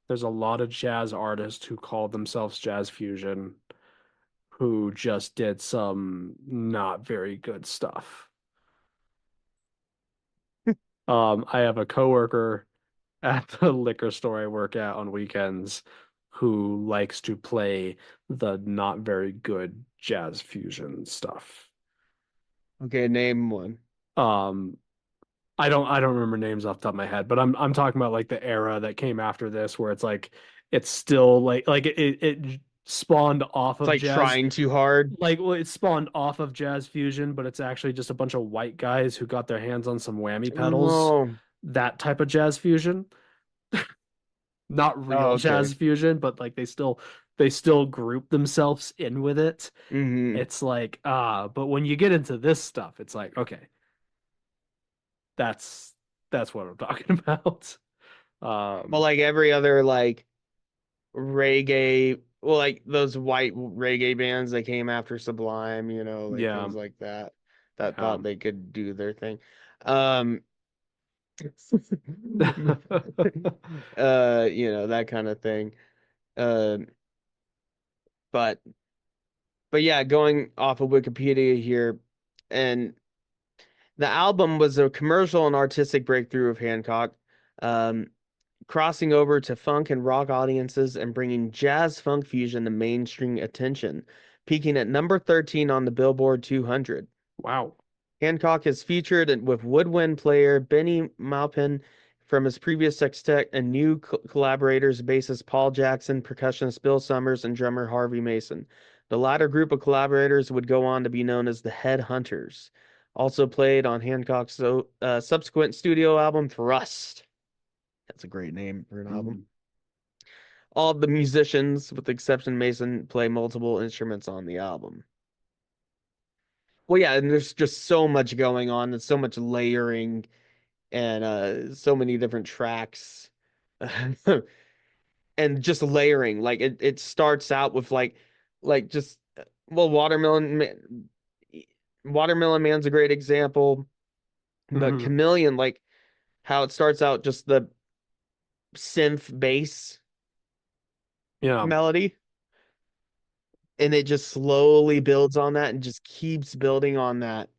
there's a lot of jazz artists who called themselves jazz fusion who just did some not very good stuff. I have a coworker at the liquor store I work at on weekends who likes to play the not very good jazz fusion stuff. okay, name one. Um, I don't remember names off the top of my head, but I'm talking about like the era that came after this where it's like it's still like it spawned off It's of like jazz trying too hard. like well it spawned off of jazz fusion, but it's actually just a bunch of white guys who got their hands on some whammy pedals. Oh, That type of jazz fusion. Not oh, real okay. jazz fusion, but like they still group themselves in with it. Hmm. It's like but when you get into this stuff, it's like okay, that's that's what I'm talking about. Well, Um, like every other like reggae, well, like those white reggae bands that came after Sublime, like yeah, things like that, that yeah. thought they could do their thing. Um, that kind of thing. Uh, but yeah, going off of Wikipedia here, and the album was a commercial and artistic breakthrough of Hancock. Um, Crossing over to funk and rock audiences and bringing jazz funk fusion to mainstream attention, peaking at number 13 on the Billboard 200. Wow. Hancock is featured with woodwind player Benny Maupin from his previous sextet and new collaborators bassist Paul Jackson, percussionist Bill Summers, and drummer Harvey Mason. The latter group of collaborators would go on to be known as the Headhunters. Also played on Hancock's subsequent studio album Thrust. That's a great name for an album. Mm. All of the musicians, with the exception of Mason, play multiple instruments on the album. Well, yeah, and there's just so much going on. There's so much layering and so many different tracks. And just layering. Like it starts out with like just well, Watermelon Man's a great example. But Hmm. Chameleon, like how it starts out just the synth bass Yeah, melody, and it just slowly builds on that and just keeps building on that.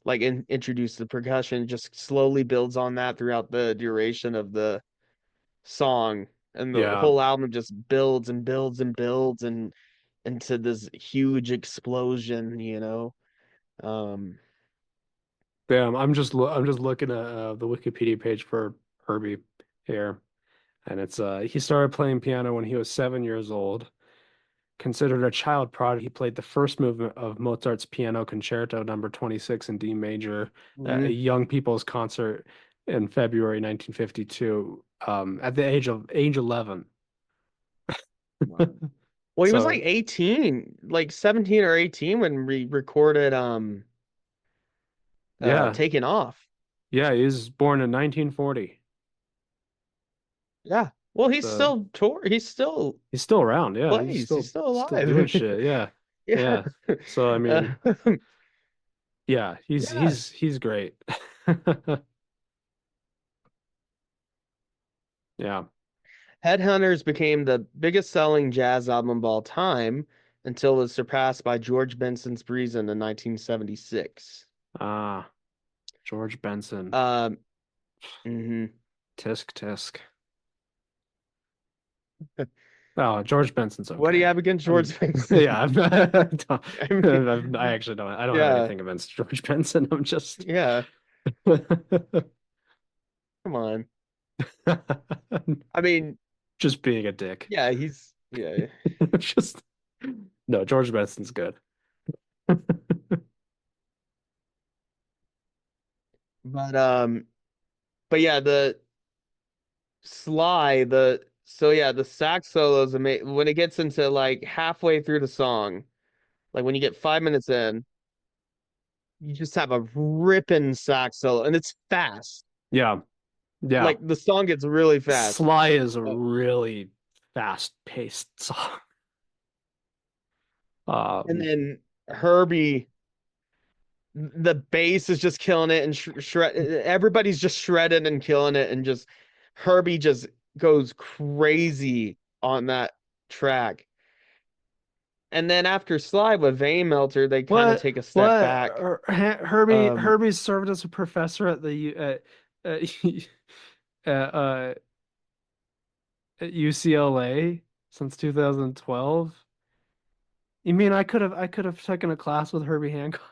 Like introduce the percussion, just slowly builds on that throughout the duration of the song, and the yeah. whole album just builds and builds and builds and into this huge explosion. Um, Damn, I'm just looking at the Wikipedia page for Herbie here, and it's he started playing piano when he was 7 years old. Considered a child prodigy, he played the first movement of Mozart's Piano Concerto Number 26 in D major at a mhm. young people's concert in February 1952, at the age 11. Wow. Well, he was like So 18, like 17 or 18 when we recorded yeah, Taking Off. yeah, he was born in 1940. Yeah. Well, he's So still tour. He's still he's still around. Yeah, he's plays. He's still still still doing alive. shit. Yeah, Yeah. yeah. So I Uh, mean, yeah, he's yeah. he's great. Yeah. Headhunters became the biggest selling jazz album of all time until it was surpassed by George Benson's Breezin' in 1976. Ah, George Benson. Um, mhm. Tisk tisk. Oh, George Benson's What do you okay. have against I'm George Benson? yeah, I mean, I actually don't. I don't have yeah, anything against George Benson. I'm just yeah. Come on. I mean, just being a dick. yeah, he's Yeah. Just no, George Benson's good. But but yeah, the Sly, the so yeah, the sax solos when it gets into like halfway through the song, like when you get 5 minutes in, you just have a ripping sax solo, and it's fast. Yeah, yeah. Like the song gets really fast. Sly is a Uh, really fast-paced song. And Um, then Herbie, the bass is just killing it, and everybody's just shredding and killing it, and just Herbie just goes crazy on that track. And then after Slide with Vein Melter, they kind of what take a step what back. Um, Herbie served as a professor at at, at, uh, at UCLA since 2012. You mean I could have taken a class with Herbie Hancock?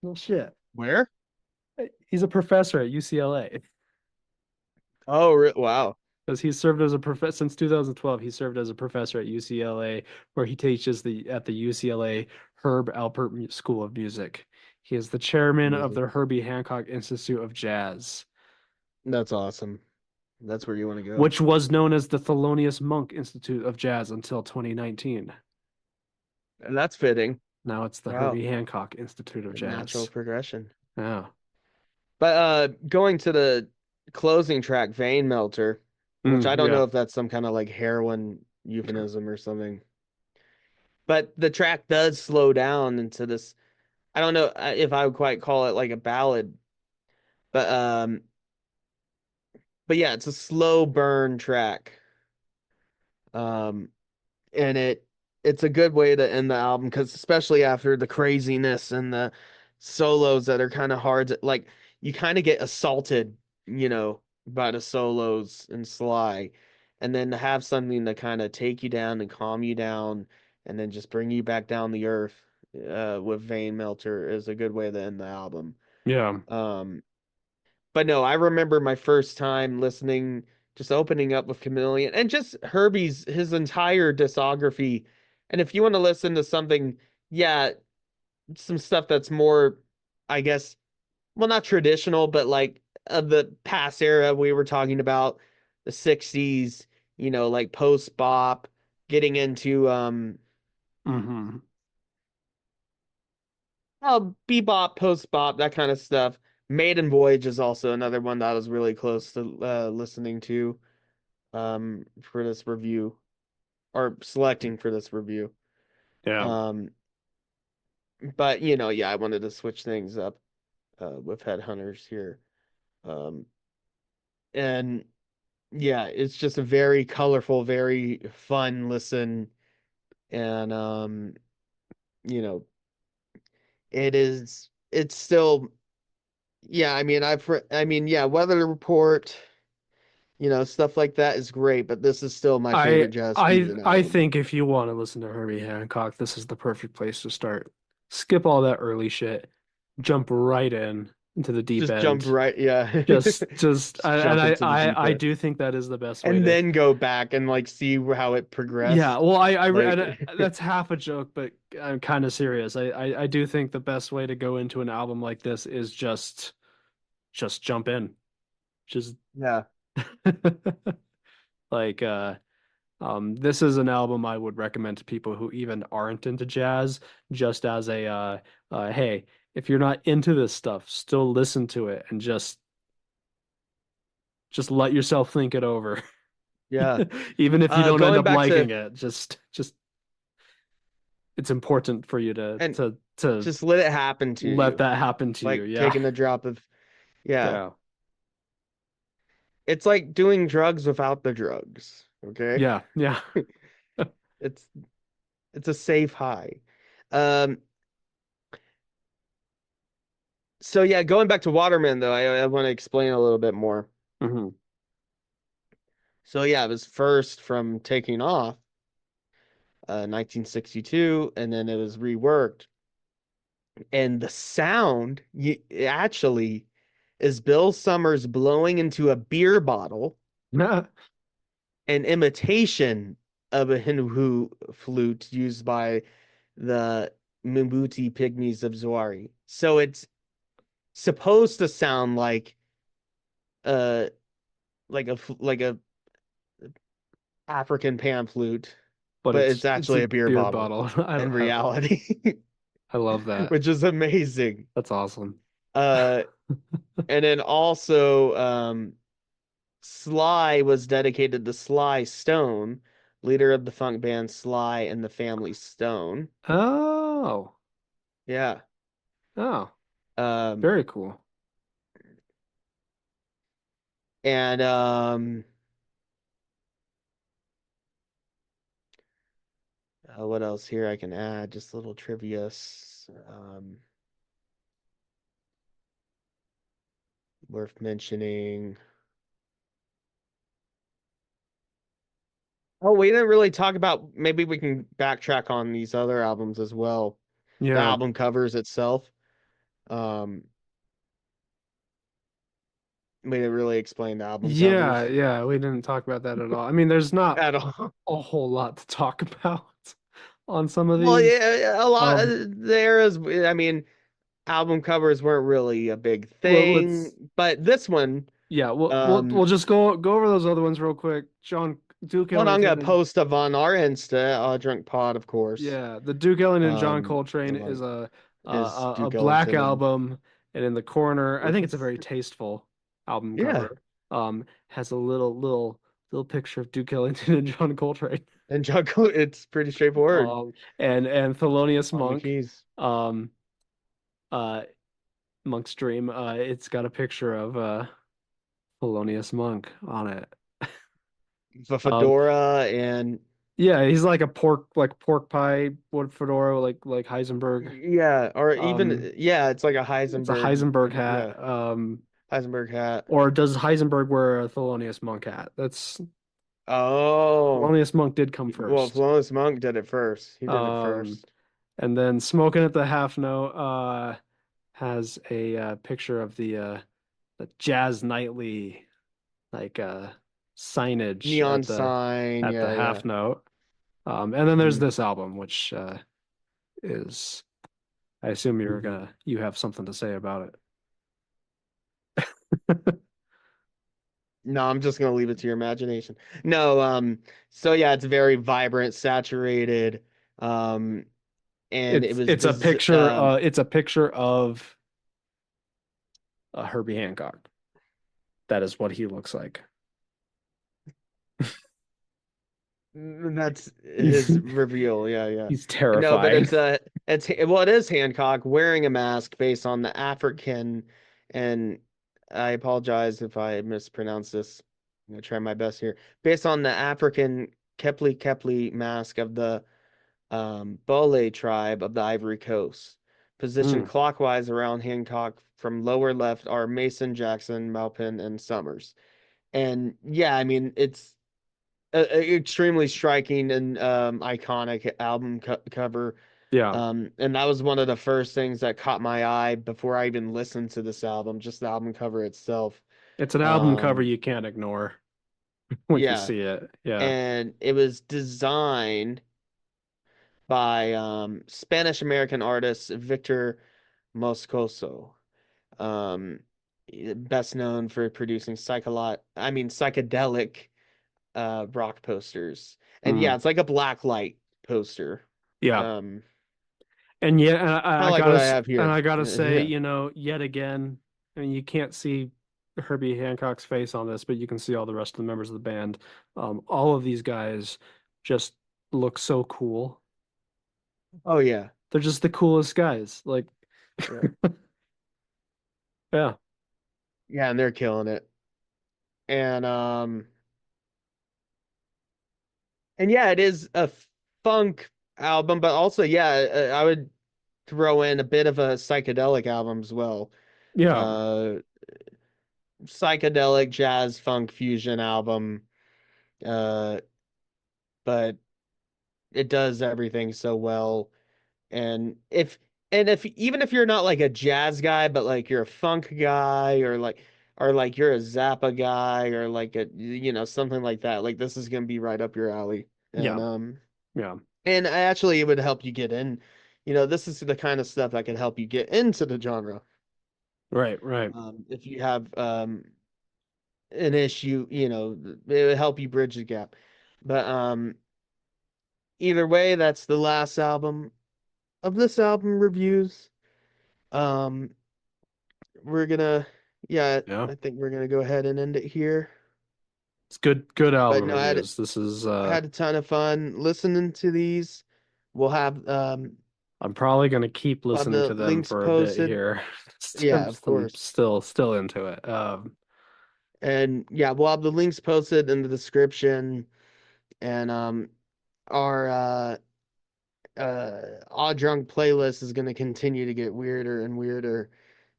Well, shit. where? He's a professor at UCLA. Oh, wow. Because he served as a professor since 2012. He served as a professor at UCLA, where he teaches at the UCLA Herb Alpert School of Music. He is the chairman of Amazing. the Herbie Hancock Institute of Jazz, That's awesome. That's where you want to go. which was known as the Thelonious Monk Institute of Jazz until 2019. And that's fitting. Now it's the Wow. Herbie Hancock Institute of A natural Jazz. progression. Yeah. But going to the closing track, Vein Melter, which I don't Yeah. know if that's some kind of like heroin euphemism or something. But the track does slow down into this. I don't know if I would quite call it like a ballad, but but yeah, it's a slow burn track. Um, and it's a good way to end the album because especially after the craziness and the solos that are kind of hard to, like you kind of get assaulted, by the solos and Sly, and then to have something to kind of take you down and calm you down and then just bring you back down the earth with Vein Melter is a good way to end the album. Yeah. um but no, I remember my first time listening, just opening up with Chameleon and just his entire discography. And if you want to listen to something, yeah, some stuff that's more, I guess, well, not traditional, but like of the past era we were talking about, the 60s, like post bop, getting into Hmm. bebop, post bop, that kind of stuff. Maiden Voyage is also another one that I was really close to listening to for this review or selecting for this review. Yeah. Um, but yeah, I wanted to switch things up with Headhunters here. Um, and yeah, it's just a very colorful, very fun listen, and you know, it's still, yeah, yeah, Weather Report, stuff like that is great, but this is still my I favorite Jazz I fusion I album. think if you want to listen to Herbie Hancock, this is the perfect place to start. Skip all that early shit. Jump right in into the deep Just jump end. right, yeah. Just Just jump into the deep I end. do think that is the best way And to. then go back and like see how it Yeah, progressed. well, Like, that's half a joke, but I'm kind of serious. I do think the best way to go into an album like this is just jump in. Just yeah, like this is an album I would recommend to people who even aren't into jazz, just as a hey, if you're not into this stuff, still listen to it and just let yourself think it over. yeah. Even if you don't end Going up back to liking it, just it's important for you to and to just let it happen to let you, that happen to you. like Yeah. taking a drop of, yeah. Yeah. It's like doing drugs without the drugs. Okay, Yeah. Yeah. it's it's a safe high. Um, so yeah, going back to Waterman though, I want to explain a little bit more. Hmm. So yeah, it was first from Taking Off, 1962, and then it was reworked. And the sound actually is Bill Summers blowing into a beer bottle an imitation of a Hindu flute used by the Mbuti pygmies of Zawari. So it's supposed to sound uh like a African pan flute, but but it's it's a actually a beer beer bottle bottle. in reality, I love that. which is amazing. That's awesome. Uh, and then also, Sly was dedicated to Sly Stone, leader of the funk band Sly and the Family Stone. Oh, Yeah. oh, Um, very cool. and what else here I can add? Just a little trivia. Worth mentioning. Oh, we didn't really talk about, maybe we can backtrack on these other albums as well. The Yeah. album covers itself. Um, we didn't really explain the album Yeah, covers yeah, we didn't talk about that at all. I mean, there's not at all. a whole lot to talk about on some of Well, these. yeah, a lot Um, there is, I mean, album covers weren't really a big well, thing, but this one, yeah, we'll um, just go over those other ones real quick. John Duke well, I'm gonna Ellington, post up on our Insta, Drunk Pod, of course. yeah, the Duke Ellington John The Coltrane is one is a Duke black Ellington and album, and in the corner, I think it's a it's very tasteful album yeah, cover. Has a little picture of Duke Ellington and John Coltrane. and John, it's pretty straightforward And Thelonious on the Monk, keys. um, uh, Monk's Dream. It's got a picture of Thelonious Monk on it. The Um, fedora and yeah, he's like a pork pie wood fedora, like Heisenberg. yeah, or Um, even yeah, it's like a it's a Heisenberg, Heisenberg yeah, hat. Heisenberg hat. Or does Heisenberg wear a Thelonious Monk hat? That's Oh, Thelonious Monk did come well, first. Flawless Monk did it first. He did it Um, first. and then Smokin at the Half Note has a picture of the Jazz Nightly like signage Neon sign, at the yeah, yeah. half note. And then there's Mhm. this album, which is I assume you have something to say about it. No, I'm just gonna leave it to your imagination. No, so yeah, it's very vibrant, saturated, um, and it was this, It's a picture of Herbie Hancock. That is what he looks like. that's his reveal, yeah, yeah. He's No, but terrifying. it's well, it is Hancock wearing a mask based on the African, and I apologize if I mispronounce this. I'm gonna try my best here. Based on the African Kepli Kepli mask of the Bole tribe of the Ivory Coast. Positioned Mm, clockwise around Hancock from lower left are Mason, Jackson, Maupin, and Summers. And yeah, I mean, it's a extremely striking and iconic album cover. yeah, And that was one of the first things that caught my eye before I even listened to this album, just the album cover itself. it's an album cover Um, you can't ignore when you yeah, see it. Yeah. and it was designed by Spanish American artist Victor Moscoso, um, best known for producing psychedelic rock posters. And yeah, Mm, it's like a black light poster. yeah. Um, And yeah, kind of like what I have and here. I gotta say, Yeah. you know, yet again, I mean, you can't see Herbie Hancock's face on this, but you can see all the rest of the members of the band. All of these guys just look so cool. Oh yeah. They're just the coolest guys. Like, Yeah. yeah, Yeah, and they're killing it. And yeah, it is a funk album, but also yeah, I would throw in a bit of a psychedelic album as well. yeah. Uh, Psychedelic jazz funk fusion album. Uh, but it does everything so well. And if even if you're not like a jazz guy, but like you're a funk guy or like or like you're a Zappa guy or like something like that, like this is gonna be right up your alley. Yeah. And Yeah. and actually it would help you get in. This is the kind of stuff that can help you get into the genre. Right. Right. If you have an issue, it would help you bridge the gap. But either way, that's the last album of this album reviews. Um, we're gonna, yeah, Yeah. I think we're gonna go ahead and end it here. It's good But album no, reviews. This is I had a ton of fun listening to these. We'll have I'm probably gonna keep we'll have listening the to them links for a bit posted. here. Yeah, I'm of course. still into it. And yeah, we'll have the links posted in the description. And our Odd Drunk playlist is going to continue to get weirder and weirder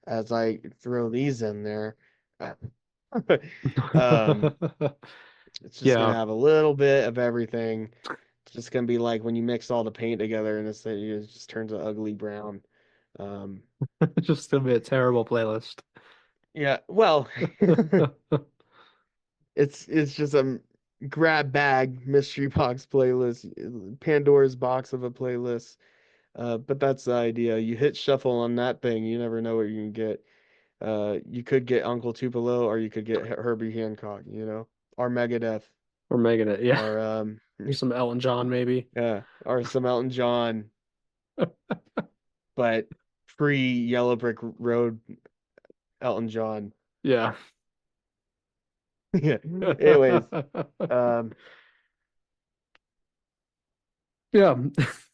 as I throw these in there. Um, it's just going Yeah, to have a little bit of everything. It's just going to be like when you mix all the paint together and it just turns an ugly brown. Um, just gonna be a terrible playlist. yeah, well, it's just a grab bag mystery box playlist, Pandora's box of a playlist. But that's the idea. You hit shuffle on that thing, you never know what you can get. You could get Uncle Tupelo, or you could get Herbie Hancock, or Megadeth, We're making it, yeah. or Or some Elton John, maybe. yeah, or some Elton John, but pre Yellow Brick Road Elton John. Yeah. Yeah. Anyways, um, Yeah.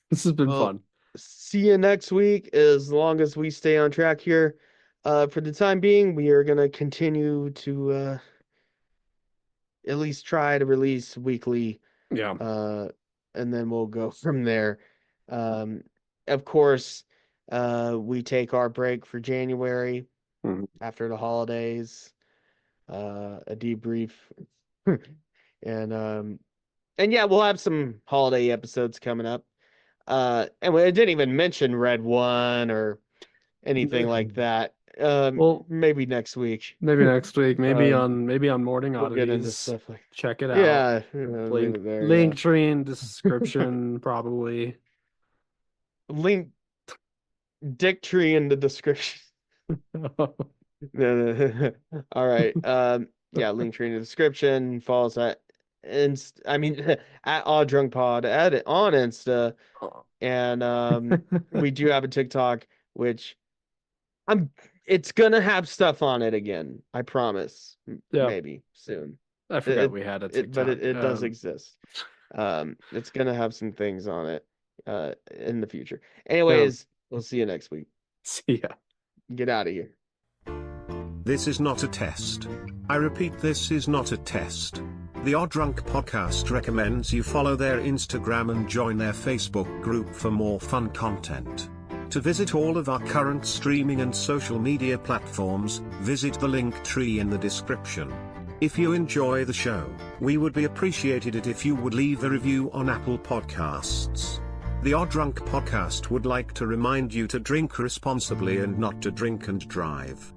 This has been well, fun. see you next week as long as we stay on track here. For the time being, we are gonna continue to at least try to release weekly, Yeah. and then we'll go from there. Um, of course, we take our break for January Mhm. after the holidays, a debrief, and yeah, we'll have some holiday episodes coming up. And we didn't even mention Red One or anything like that. Well, Maybe next week. maybe next week, Um, maybe on Morning we'll get into Oddities. stuff like Check it out. yeah, leave it there. Link tree in description, probably. Link Dick tree in the description. No. All right. Yeah, link tree in the description. Follow us at at Odd Drunk Pod on Insta. And we do have a TikTok, which it's gonna have stuff on it again. I promise. Yeah. Maybe soon. I forgot we had a TikTok. But it does exist. It's gonna have some things on it in the future. Anyways, we'll see you next week. See ya. Get out of here. This is not a test. I repeat, this is not a test. The Odd Drunk Podcast recommends you follow their Instagram and join their Facebook group for more fun content. To visit all of our current streaming and social media platforms, visit the link tree in the description. If you enjoy the show, we would be appreciated it if you would leave a review on Apple Podcasts. The Odd Drunk Podcast would like to remind you to drink responsibly and not to drink and drive.